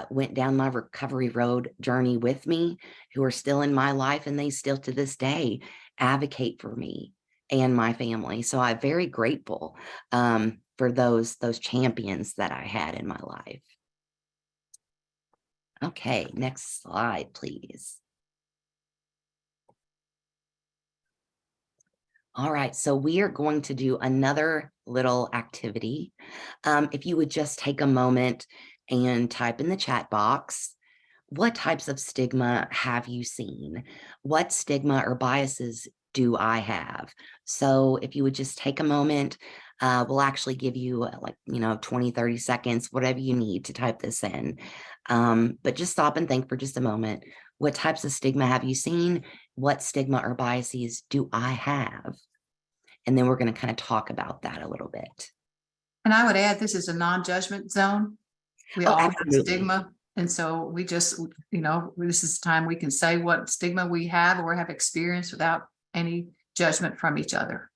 went down my recovery road journey with me who are still in my life, and they still to this day advocate for me and my family. So I'm very grateful for those champions that I had in my life. Okay, next slide, please. All right, so we are going to do another little activity. If you would just take a moment and type in the chat box, what types of stigma have you seen? What stigma or biases do I have? So if you would just take a moment, we'll actually give you 20, 30 seconds, whatever you need to type this in. But just stop and think for just a moment. What types of stigma have you seen? What stigma or biases do I have? And then we're going to kind of talk about that a little bit. And I would add, this is a non-judgment zone. We all have Absolutely. stigma. And so we just, this is time we can say what stigma we have or have experienced without any judgment from each other.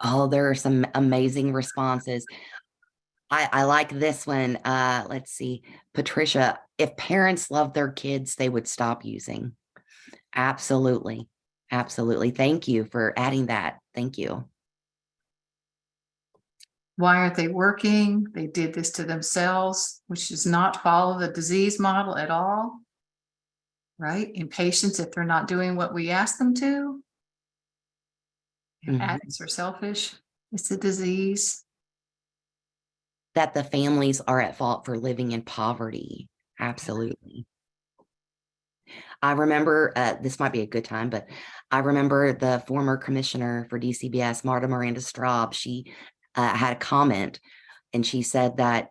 Oh, there are some amazing responses. I like this one. Let's see. Patricia, if parents love their kids, they would stop using. Absolutely. Absolutely. Thank you for adding that. Thank you. Why aren't they working? They did this to themselves, which does not follow the disease model at all. Right? Impatience if they're not doing what we ask them to. Mhm. Addicts are selfish. It's a disease. That the families are at fault for living in poverty. Absolutely. I remember, this might be a good time, but I remember the former commissioner for DCBS, Marta Miranda Straub, she had a comment and she said that,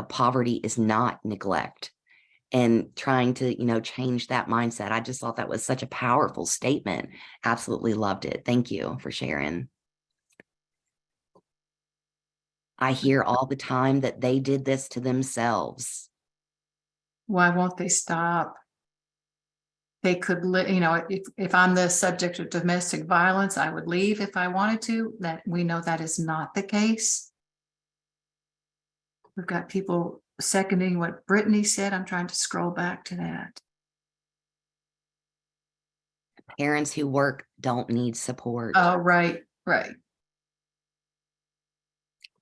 poverty is not neglect, and trying to, change that mindset. I just thought that was such a powerful statement. Absolutely loved it. Thank you for sharing. I hear all the time that they did this to themselves. Why won't they stop? They could, if I'm the subject of domestic violence, I would leave if I wanted to. That we know that is not the case. We've got people seconding what Brittany said. I'm trying to scroll back to that. Parents who work don't need support. Oh, right.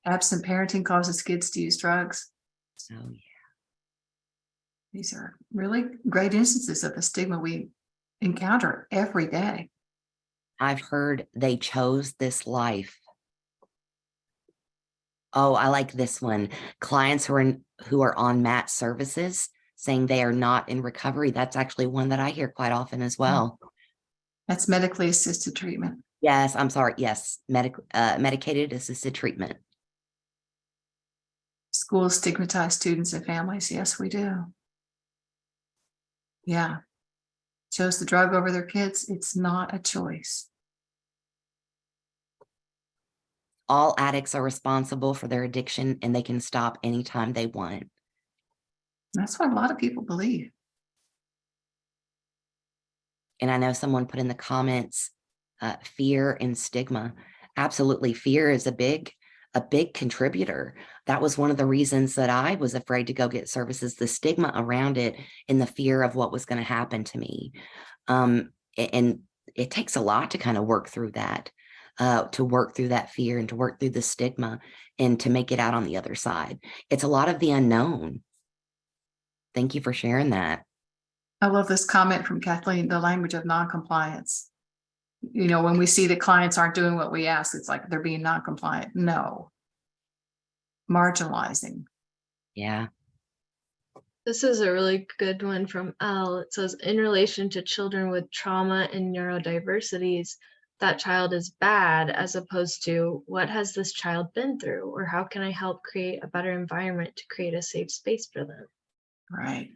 Absent parenting causes kids to use drugs. Oh, yeah. These are really great instances of the stigma we encounter every day. I've heard they chose this life. Oh, I like this one. Clients who are on MAT services saying they are not in recovery. That's actually one that I hear quite often as well. That's medically assisted treatment. Yes, I'm sorry. Yes, medicated assisted treatment. Schools stigmatize students and families. Yes, we do. Yeah. Chose the drug over their kids. It's not a choice. All addicts are responsible for their addiction and they can stop anytime they want. That's what a lot of people believe. And I know someone put in the comments, fear and stigma. Absolutely. Fear is a big a big contributor. That was one of the reasons that I was afraid to go get services, the stigma around it and the fear of what was going to happen to me. And it takes a lot to kind of work through that, to work through that fear and to work through the stigma and to make it out on the other side. It's a lot of the unknown. Thank you for sharing that. I love this comment from Kathleen, the language of noncompliance. You know, when we see that clients aren't doing what we ask, it's like they're being noncompliant. No. Marginalizing. Yeah. This is a really good one from Elle. It says, in relation to children with trauma and neurodiversities, that child is bad, as opposed to what has this child been through, or how can I help create a better environment to create a safe space for them? Right.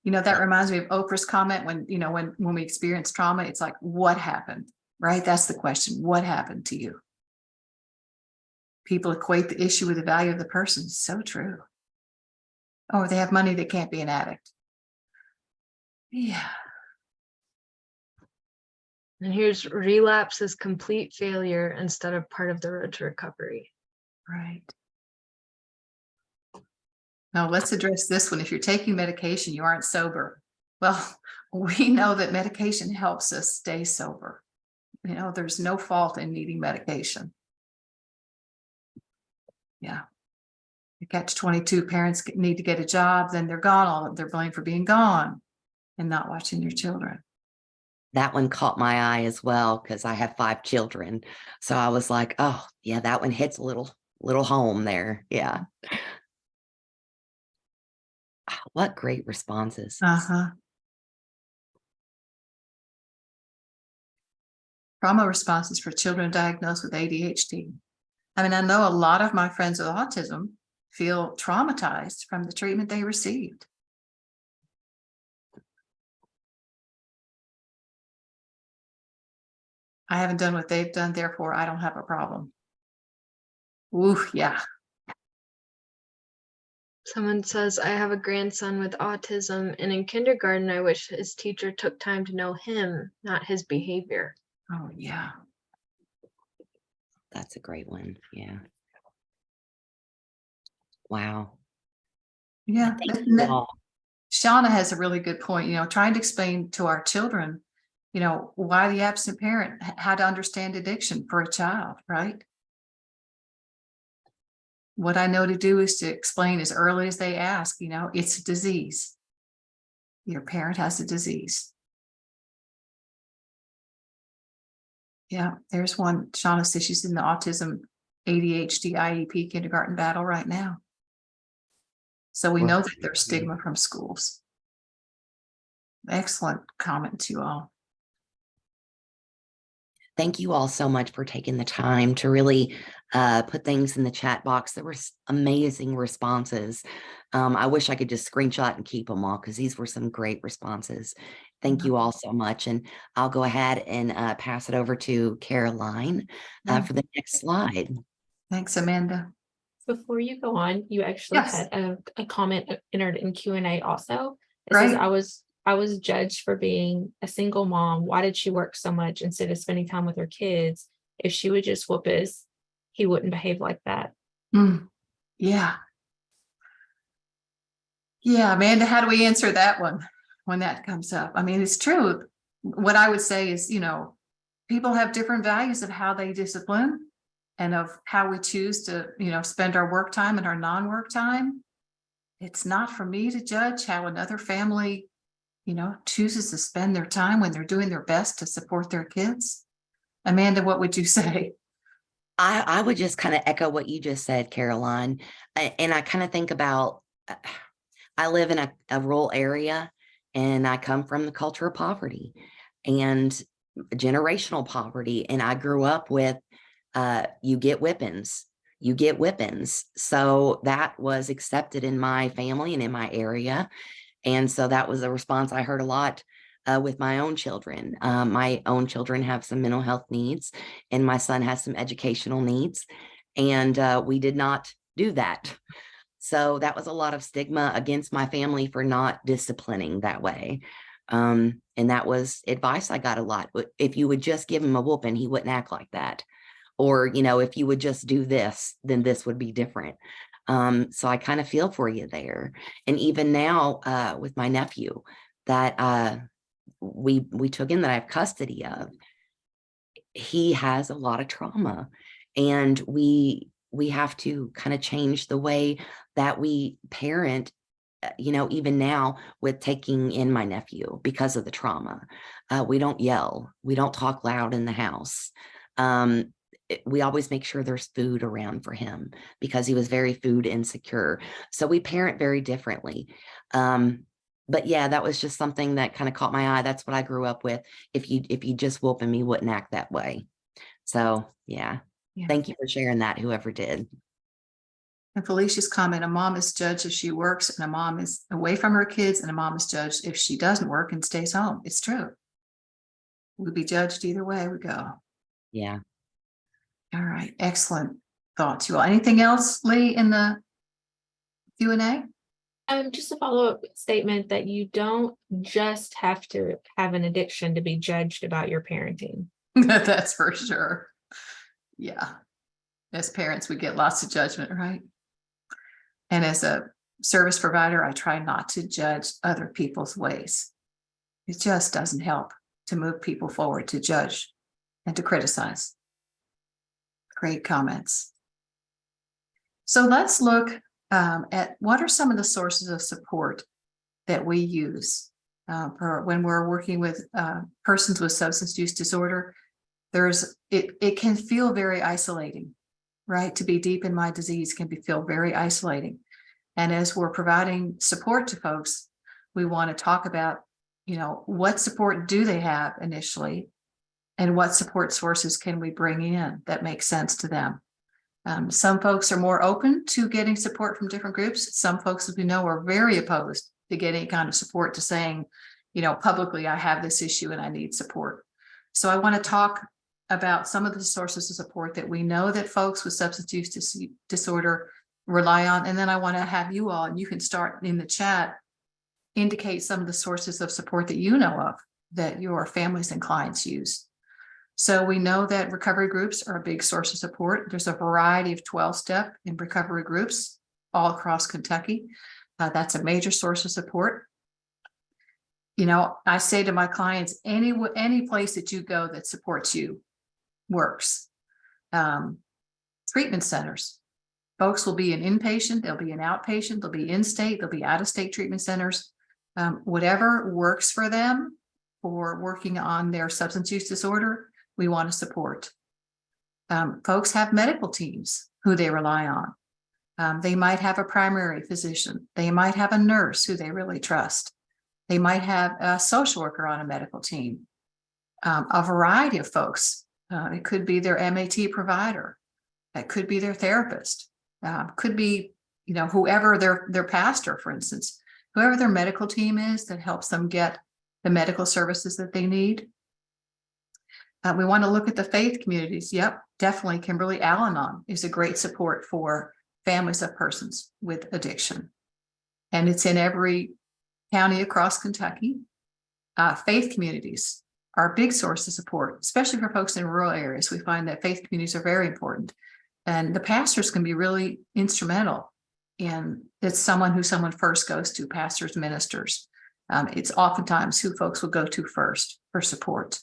You know, that reminds me of Oprah's comment when, you know, when we experience trauma, it's like, what happened? Right? That's the question. What happened to you? People equate the issue with the value of the person. So true. Oh, they have money, they can't be an addict. Yeah. And here's relapse is complete failure instead of part of the road to recovery. Right. Now let's address this one. If you're taking medication, you aren't sober. Well, we know that medication helps us stay sober. You know, there's no fault in needing medication. Yeah. The catch-22, parents need to get a job, then they're gone. They're blamed for being gone and not watching your children. That one caught my eye as well because I have 5 children. So I was like, oh yeah, that one hits a little home there. Yeah. What great responses. Trauma responses for children diagnosed with ADHD. I mean, I know a lot of my friends with autism feel traumatized from the treatment they received. I haven't done what they've done, therefore I don't have a problem. Ooh, yeah. Someone says, I have a grandson with autism, and in kindergarten, I wish his teacher took time to know him, not his behavior. Oh, yeah. That's a great one. Yeah. Wow. Yeah. Thank you all. Shauna has a really good point, you know, trying to explain to our children, you know, why the absent parent, how to understand addiction for a child, right? What I know to do is to explain as early as they ask, you know, it's a disease. Your parent has a disease. Yeah, there's one. Shauna says she's in the autism ADHD IEP kindergarten battle right now. So we know that there's stigma from schools. Excellent comment to you all. Thank you all so much for taking the time to really put things in the chat box. There were amazing responses. I wish I could just screenshot and keep them all because these were some great responses. Thank you all so much. And I'll go ahead and pass it over to Caroline for the next slide. Thanks, Amanda. Before you go on, you actually had a comment entered in Q&A also. It Right. says, I was judged for being a single mom. Why did she work so much instead of spending time with her kids? If she would just whoop us, he wouldn't behave like that. Yeah. Yeah, Amanda, how do we answer that one when that comes up? I mean, it's true. What I would say is, you know, people have different values of how they discipline and of how we choose to, you know, spend our work time and our non-work time. It's not for me to judge how another family, you know, chooses to spend their time when they're doing their best to support their kids. Amanda, what would you say? I would just kind of echo what you just said, Caroline. And I kind of think about, I live in a rural area and I come from the culture of poverty and generational poverty. And I grew up with, you get whippings. You get whippings. So that was accepted in my family and in my area. And so that was a response I heard a lot with my own children. My own children have some mental health needs and my son has some educational needs. And we did not do that. So that was a lot of stigma against my family for not disciplining that way. And that was advice I got a lot. If you would just give him a whooping, he wouldn't act like that. Or, if you would just do this, then this would be different. So I kind of feel for you there. And even now, with my nephew that we took in, that I have custody of, he has a lot of trauma, and we have to kind of change the way that we parent, even now with taking in my nephew because of the trauma. We don't yell, we don't talk loud in the house. We always make sure there's food around for him because he was very food insecure. So we parent very differently. But yeah, that was just something that kind of caught my eye. That's what I grew up with. If you just whooping me, wouldn't act that way. So yeah. Yeah. Thank you for sharing that, whoever did. And Felicia's comment, a mom is judged if she works, and a mom is away from her kids, and a mom is judged if she doesn't work and stays home. It's true. We'll be judged either way we go. Yeah. All right, excellent thoughts. You all, anything else, Lee, in the Q&A? Just a follow-up statement that you don't just have to have an addiction to be judged about your parenting. That's for sure. Yeah. As parents, we get lots of judgment, right? And as a service provider, I try not to judge other people's ways. It just doesn't help to move people forward, to judge and to criticize. Great comments. So let's look at what are some of the sources of support that we use for when we're working with persons with substance use disorder. It can feel very isolating, right? To be deep in my disease can feel very isolating. And as we're providing support to folks, we want to talk about, what support do they have initially, and what support sources can we bring in that make sense to them. Some folks are more open to getting support from different groups. Some folks, as we know, are very opposed to getting kind of support, to saying, publicly, I have this issue and I need support. So I want to talk about some of the sources of support that we know that folks with substance use disorder rely on. And then I want to have you all, and you can start in the chat, indicate some of the sources of support that you know of that your families and clients use. So we know that recovery groups are a big source of support. There's a variety of 12-step in recovery groups all across Kentucky. That's a major source of support. I say to my clients, any place that you go that supports you works. Treatment centers. Folks will be an inpatient, they'll be an outpatient, they'll be in-state, they'll be out-of-state treatment centers. Whatever works for them for working on their substance use disorder, we want to support. Folks have medical teams who they rely on. They might have a primary physician. They might have a nurse who they really trust. They might have a social worker on a medical team. A variety of folks. It could be their MAT provider. It could be their therapist. Could be, whoever their pastor, for instance, whoever their medical team is that helps them get the medical services that they need. We want to look at the faith communities. Yep, definitely. Kimberly Al-Anon is a great support for families of persons with addiction. And it's in every county across Kentucky. Faith communities are a big source of support, especially for folks in rural areas. We find that faith communities are very important. And the pastors can be really instrumental in it's someone who someone first goes to, pastors, ministers. It's oftentimes who folks will go to first for support.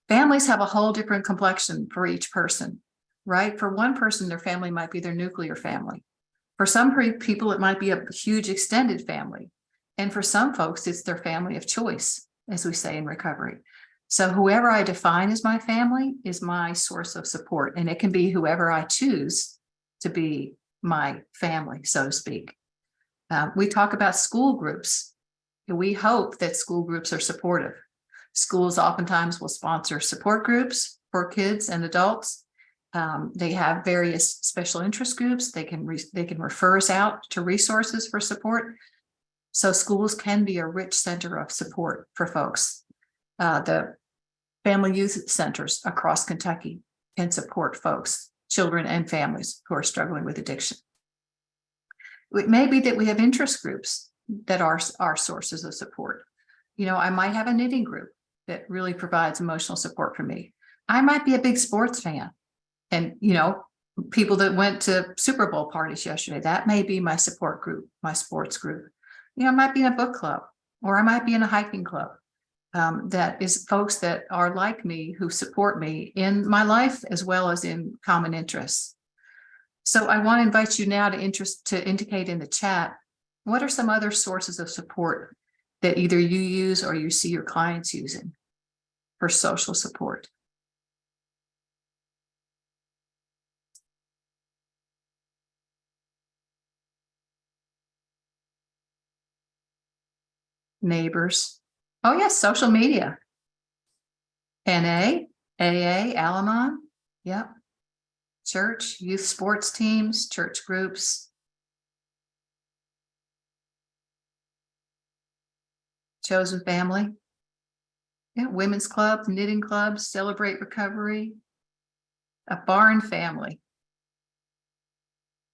Families have a whole different complexion for each person, right? For one person, their family might be their nuclear family. For some people, it might be a huge extended family. And for some folks, it's their family of choice, as we say in recovery. So whoever I define as my family is my source of support. And it can be whoever I choose to be my family, so to speak. We talk about school groups. We hope that school groups are supportive. Schools oftentimes will sponsor support groups for kids and adults. They have various special interest groups. They can refer us out to resources for support. So schools can be a rich center of support for folks. The family youth centers across Kentucky can support folks, children and families who are struggling with addiction. It may be that we have interest groups that are our sources of support. I might have a knitting group that really provides emotional support for me. I might be a big sports fan, And, people that went to Super Bowl parties yesterday, that may be my support group, my sports group. I might be in a book club, or I might be in a hiking club. That is folks that are like me, who support me in my life as well as in common interests. So I want to invite you now to indicate in the chat, what are some other sources of support that either you use or you see your clients using for social support? Neighbors. Oh yes, social media. NA, AA, Al-Anon. Yep. Church, youth sports teams, church groups. Chosen family. Yeah, women's club, knitting clubs, Celebrate Recovery. A barn family.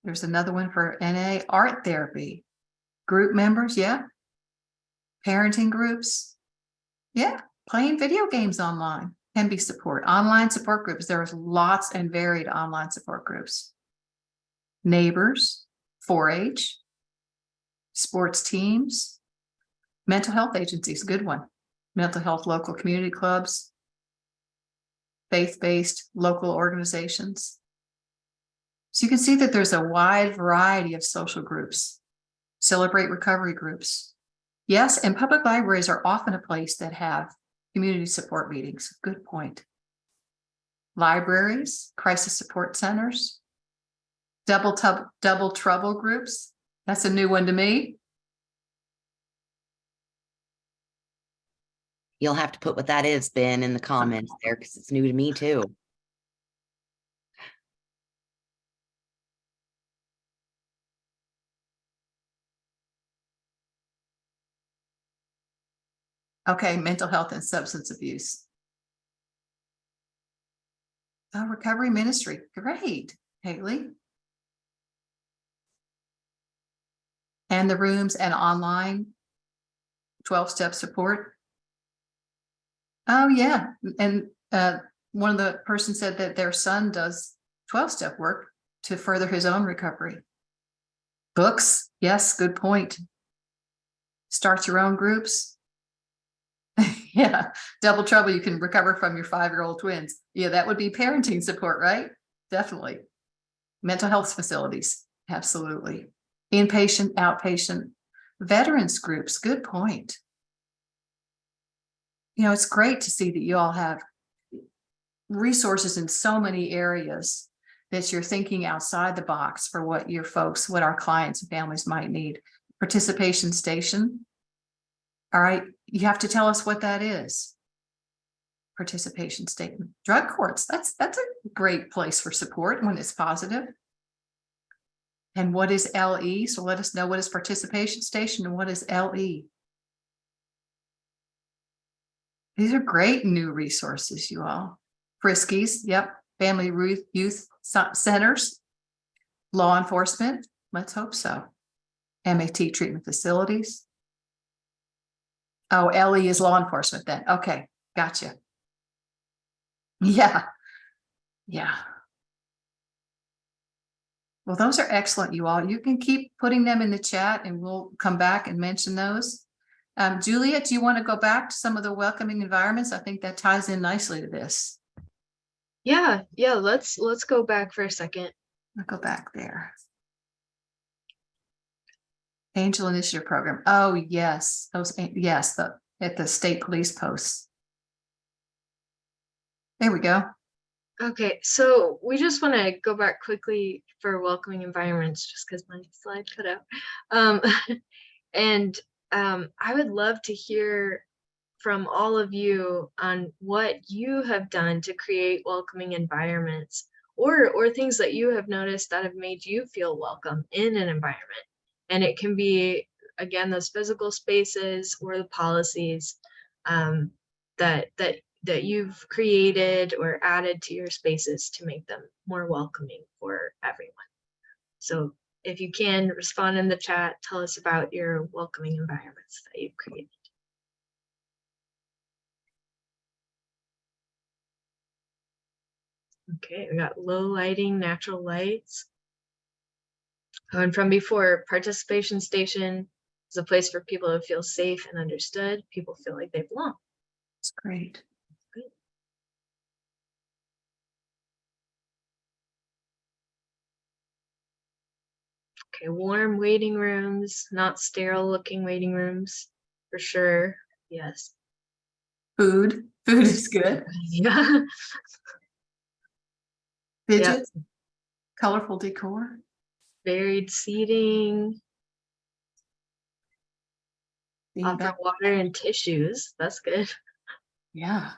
There's another one for NA, art therapy. Group members, yeah. Parenting groups. Yeah, playing video games online can be support. Online support groups. There's lots and varied online support groups. Neighbors, 4-H, sports teams, mental health agencies, good one. Mental health local community clubs, faith-based local organizations. So you can see that there's a wide variety of social groups. Celebrate Recovery groups. Yes, and public libraries are often a place that have community support meetings. Good point. Libraries, crisis support centers, double trouble groups. That's a new one to me. You'll have to put what that is, Ben, in the comments there, because it's new to me too. Okay, mental health and substance abuse. Oh, recovery ministry. Great, Haley. And the rooms and online 12-step support. Oh, yeah. And one of the person said that their son does 12-step work to further his own recovery. Books. Yes, good point. Start your own groups. Yeah, double trouble. You can recover from your 5-year-old twins. Yeah, that would be parenting support, right? Definitely. Mental health facilities. Absolutely. Inpatient, outpatient, veterans groups. Good point. It's great to see that you all have resources in so many areas, that you're thinking outside the box for what your folks, what our clients and families might need. Participation station. All right, you have to tell us what that is. Participation statement. Drug courts. That's a great place for support when it's positive. And what is LE? So let us know what is participation station and what is LE. These are great new resources, you all. Friskies, yep. Family youth centers. Law enforcement, let's hope so. MAT treatment facilities. Oh, LE is law enforcement then. Okay, gotcha. Yeah. Well, those are excellent, you all. You can keep putting them in the chat and we'll come back and mention those. Juliet, do you want to go back to some of the welcoming environments? I think that ties in nicely to this. Yeah, let's go back for a second. I'll go back there. Angel Initiative Program. Oh, yes. Yes, at the state police posts. There we go. Okay, so we just want to go back quickly for welcoming environments, just because my slide cut out. I would love to hear from all of you on what you have done to create welcoming environments, or things that you have noticed that have made you feel welcome in an environment. And it can be, again, those physical spaces or the policies that you've created or added to your spaces to make them more welcoming for everyone. So if you can respond in the chat, tell us about your welcoming environments that you've created. Okay, we got low lighting, natural lights. Oh, and from before, participation station is a place for people to feel safe and understood. People feel like they belong. It's great. Okay, warm waiting rooms, not sterile looking waiting rooms, for sure. Yes. Food is good. Yeah. Fidgets, colorful decor. Varied seating, offer Beanbag. water and tissues. That's good. Yeah.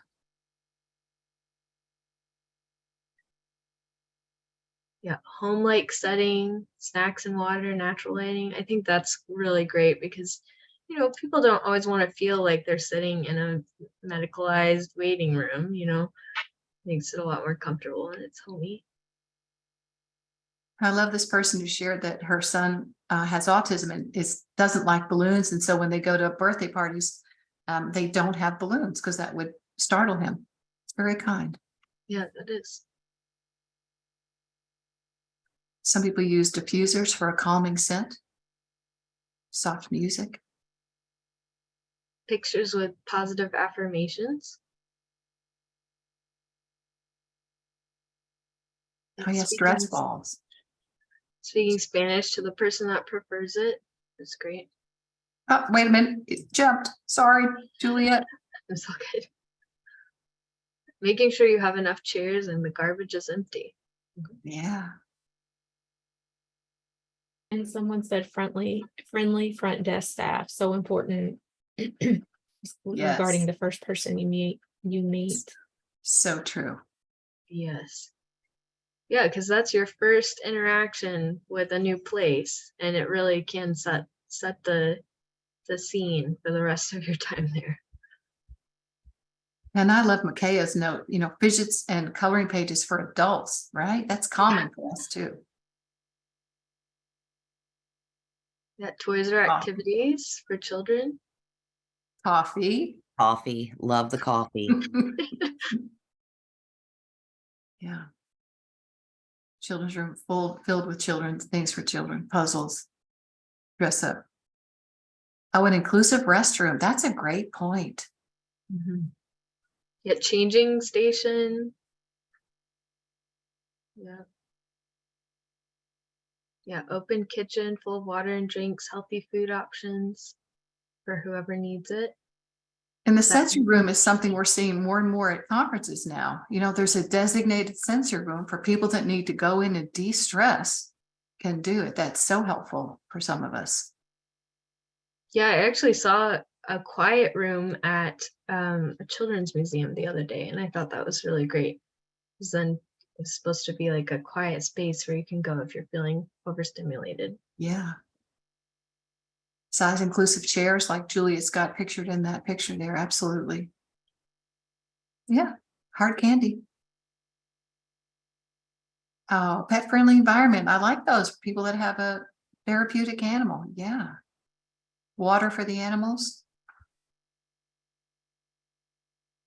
Yeah, home-like setting, snacks and water, natural lighting. I think that's really great because, you know, people don't always want to feel like they're sitting in a medicalized waiting room, you know, makes it a lot more comfortable and it's homey. I love this person who shared that her son has autism and doesn't like balloons. And so when they go to birthday parties, they don't have balloons because that would startle him. It's very kind. Yeah, that is. Some people use diffusers for a calming scent. Soft music. Pictures with positive affirmations. Oh yes, stress balls. Speaking Spanish to the person that prefers it. It's great. Oh, wait a minute. It jumped. Sorry, Juliet. It's all good. Making sure you have enough chairs and the garbage is empty. Yeah. And someone said friendly front desk staff, so important. Regarding the first person you meet. So true. Yes. Yeah, because that's your first interaction with a new place, and it really can set the scene for the rest of your time there. And I love Micaiah's note, you know, fidgets and coloring pages for adults, right? That's common for us too. Yeah, toys or activities for children. Coffee. Coffee. Love the coffee. Yeah. Children's room filled with children's things for children, puzzles, dress up. Oh, an inclusive restroom. That's a great point. Yeah, changing station. Yeah. Yeah, open kitchen full of water and drinks, healthy food options for whoever needs it. And the sensory room is something we're seeing more and more at conferences now. You know, there's a designated sensory room for people that need to go in and de-stress can do it. That's so helpful for some of us. Yeah, I actually saw a quiet room at a children's museum the other day, and I thought that was really great. Because then it's supposed to be like a quiet space where you can go if you're feeling overstimulated. Yeah. Size inclusive chairs like Juliet's got pictured in that picture there. Absolutely. Yeah. Hard candy. Oh, pet friendly environment. I like those for people that have a therapeutic animal. Yeah. Water for the animals.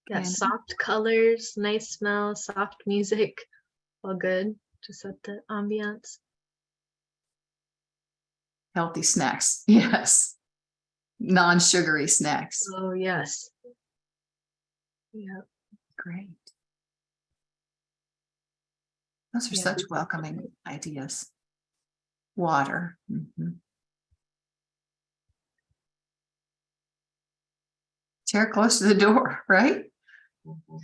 Yeah, And soft colors, nice smell, soft music, all good to set the ambiance. healthy snacks. Yes. Non-sugary snacks. Oh, yes. Yeah. Great. Those are Yeah. such welcoming ideas. Water. Mhm. Chair close to the door, right? Oh.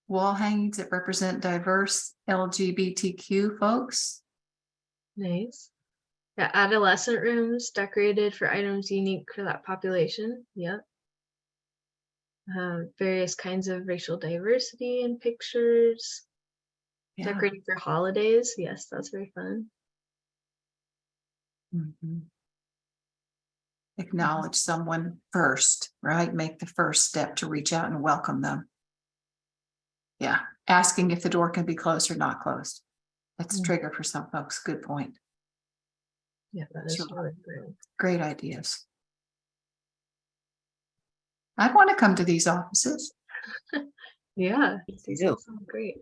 Wall hangings that represent diverse LGBTQ folks. Nice. Yeah, adolescent rooms decorated for items unique for that population. Yep. Various kinds of racial diversity in pictures. Yeah. Decorating for holidays. Yes, that's very fun. Mhm. Acknowledge someone first, right? Make the first step to reach out and welcome them. Yeah. Asking if the door can be closed or not closed. That's a trigger for some folks. Good point. Yeah, that is Sure. really great. Great ideas. I'd want to come to these offices. Yeah, These do. sounds great.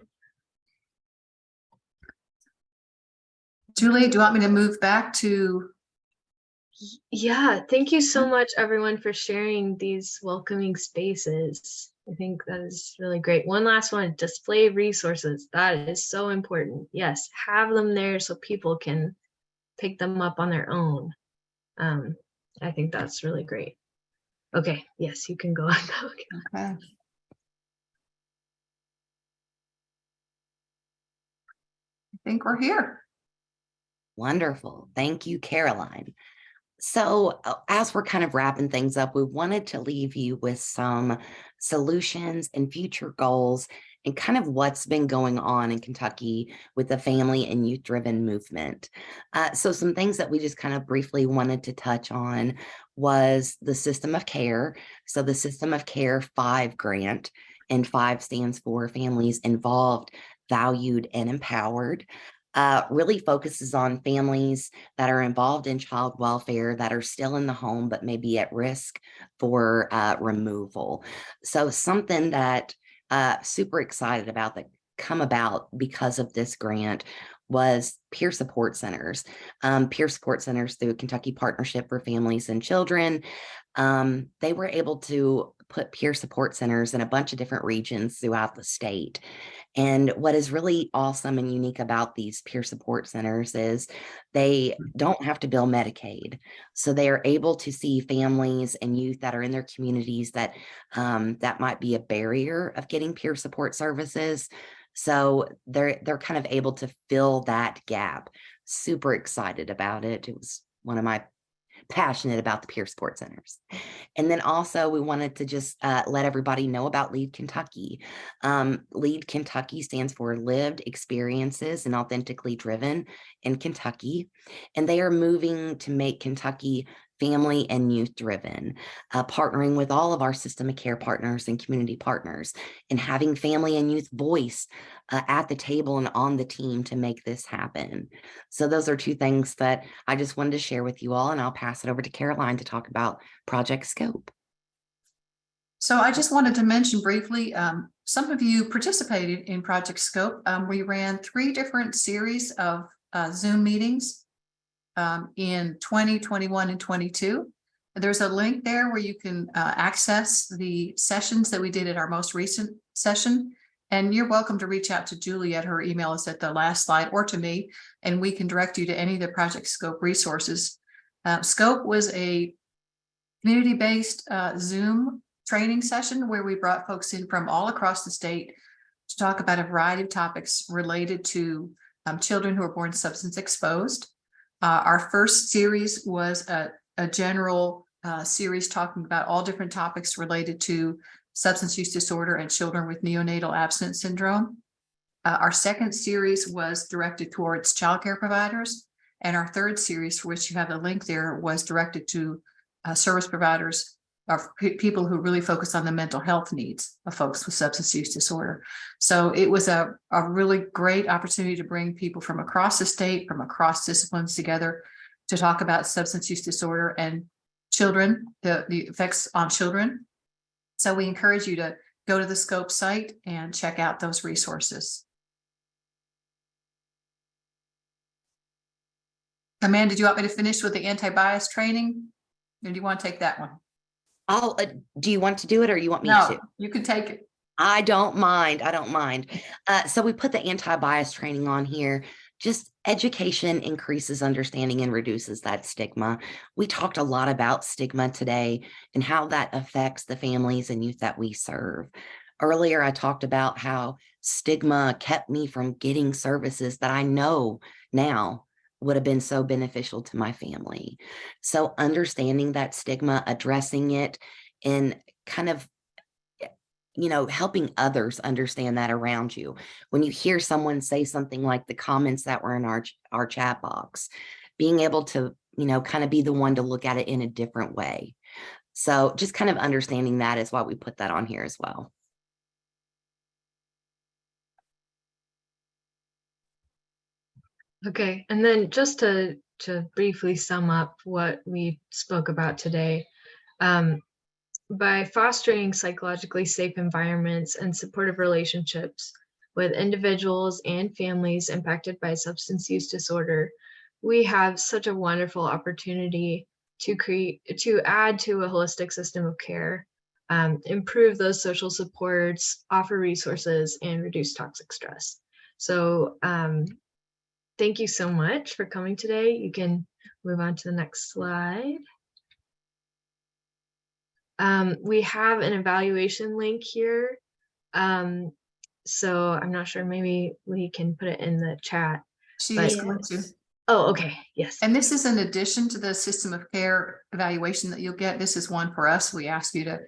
Julie, do you want me to move back to? Yeah, thank you so much, everyone, for sharing these welcoming spaces. I think that is really great. One last one, display resources. That is so important. Yes, have them there so people can pick them up on their own. I think that's really great. Okay, yes, you can go on. Okay. I think we're here. Wonderful. Thank you, Caroline. So, as we're kind of wrapping things up, we wanted to leave you with some solutions and future goals and kind of what's been going on in Kentucky with the family and youth driven movement. So, some things that we just kind of briefly wanted to touch on was the system of care. So, the System of Care 5 grant, and 5 stands for Families Involved, Valued, and Empowered. Really focuses on families that are involved in child welfare that are still in the home but may be at risk for removal. So something that super excited about that come about because of this grant was peer support centers. Peer support centers through Kentucky Partnership for Families and Children. They were able to put peer support centers in a bunch of different regions throughout the state. And what is really awesome and unique about these peer support centers is they don't have to bill Medicaid. So they are able to see families and youth that are in their communities that that might be a barrier of getting peer support services. So they're kind of able to fill that gap. Super excited about it. It was one of my passionate about the peer support centers. And then also we wanted to just let everybody know about Lead Kentucky. Lead Kentucky stands for Lived Experiences and Authentically Driven in Kentucky. And they are moving to make Kentucky family and youth driven, partnering with all of our system of care partners and community partners and having family and youth voice at the table and on the team to make this happen. So those are two things that I just wanted to share with you all, and I'll pass it over to Caroline to talk about Project Scope. So I just wanted to mention briefly, some of you participated in Project Scope. We ran 3 different series of Zoom meetings in 20, 21, and 22. There's a link there where you can access the sessions that we did at our most recent session. And you're welcome to reach out to Juliet. Her email is at the last slide, or to me, and we can direct you to any of the Project Scope resources. Scope was a community-based Zoom training session where we brought folks in from all across the state to talk about a variety of topics related to children who are born substance exposed. Our first series was a general series talking about all different topics related to substance use disorder and children with neonatal abstinence syndrome. Our second series was directed towards childcare providers. And our third series, for which you have the link there, was directed to service providers or people who really focus on the mental health needs of folks with substance use disorder. So it was a really great opportunity to bring people from across the state, from across disciplines together to talk about substance use disorder and children, the effects on children. So we encourage you to go to the Scope site and check out those resources. Amanda, do you want me to finish with the anti-bias training? Or do you want to take that one? Oh, do you want to do it, or you want me No, to? you can take it. I don't mind. I don't mind. So we put the anti-bias training on here. Just education increases understanding and reduces that stigma. We talked a lot about stigma today and how that affects the families and youth that we serve. Earlier, I talked about how stigma kept me from getting services that I know now would have been so beneficial to my family. So understanding that stigma, addressing it, and kind of helping others understand that around you. When you hear someone say something like the comments that were in our chat box, being able to, kind of be the one to look at it in a different way. So just kind of understanding that is why we put that on here as well. Okay, and then just to briefly sum up what we spoke about today, by fostering psychologically safe environments and supportive relationships with individuals and families impacted by substance use disorder, we have such a wonderful opportunity to add to a holistic system of care, improve those social supports, offer resources, and reduce toxic stress. So thank you so much for coming today. You can move on to the next slide. We have an evaluation link here. So I'm not sure, maybe we can put it in the chat. She But- is going to. Oh, okay, yes. And this is in addition to the system of care evaluation that you'll get. This is one for us. We ask you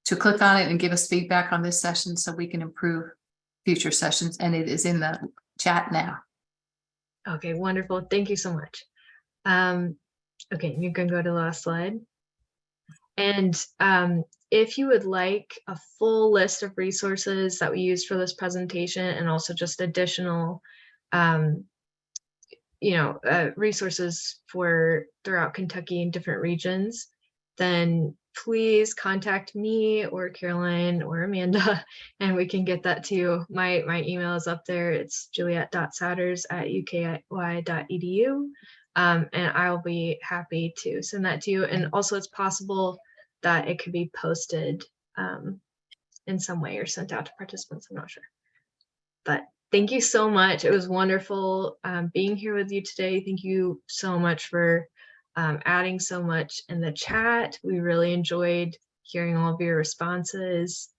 to click on it and give us feedback on this session so we can improve future sessions. And it is in the chat now. Okay, wonderful. Thank you so much. Okay, you can go to the last slide. And if you would like a full list of resources that we used for this presentation and also just additional resources for throughout Kentucky in different regions, then please contact me or Caroline or Amanda, and we can get that to you. My email is up there. It's juliet.souders@uky.edu. And I'll be happy to send that to you. And also it's possible that it could be posted in some way or sent out to participants. I'm not sure. But thank you so much. It was wonderful being here with you today. Thank you so much for adding so much in the chat. We really enjoyed hearing all of your responses.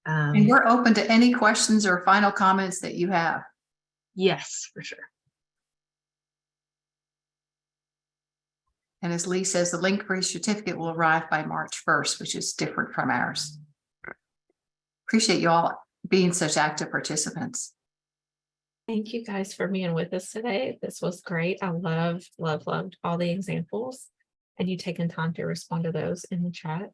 And we're open to any questions or final comments that you have. Yes, for sure. And as Lee says, the link for his certificate will arrive by March 1st, which is different from ours. Appreciate you all being such active participants. Thank you guys for being with us today. This was great. I loved all the examples and you taking time to respond to those in the chat.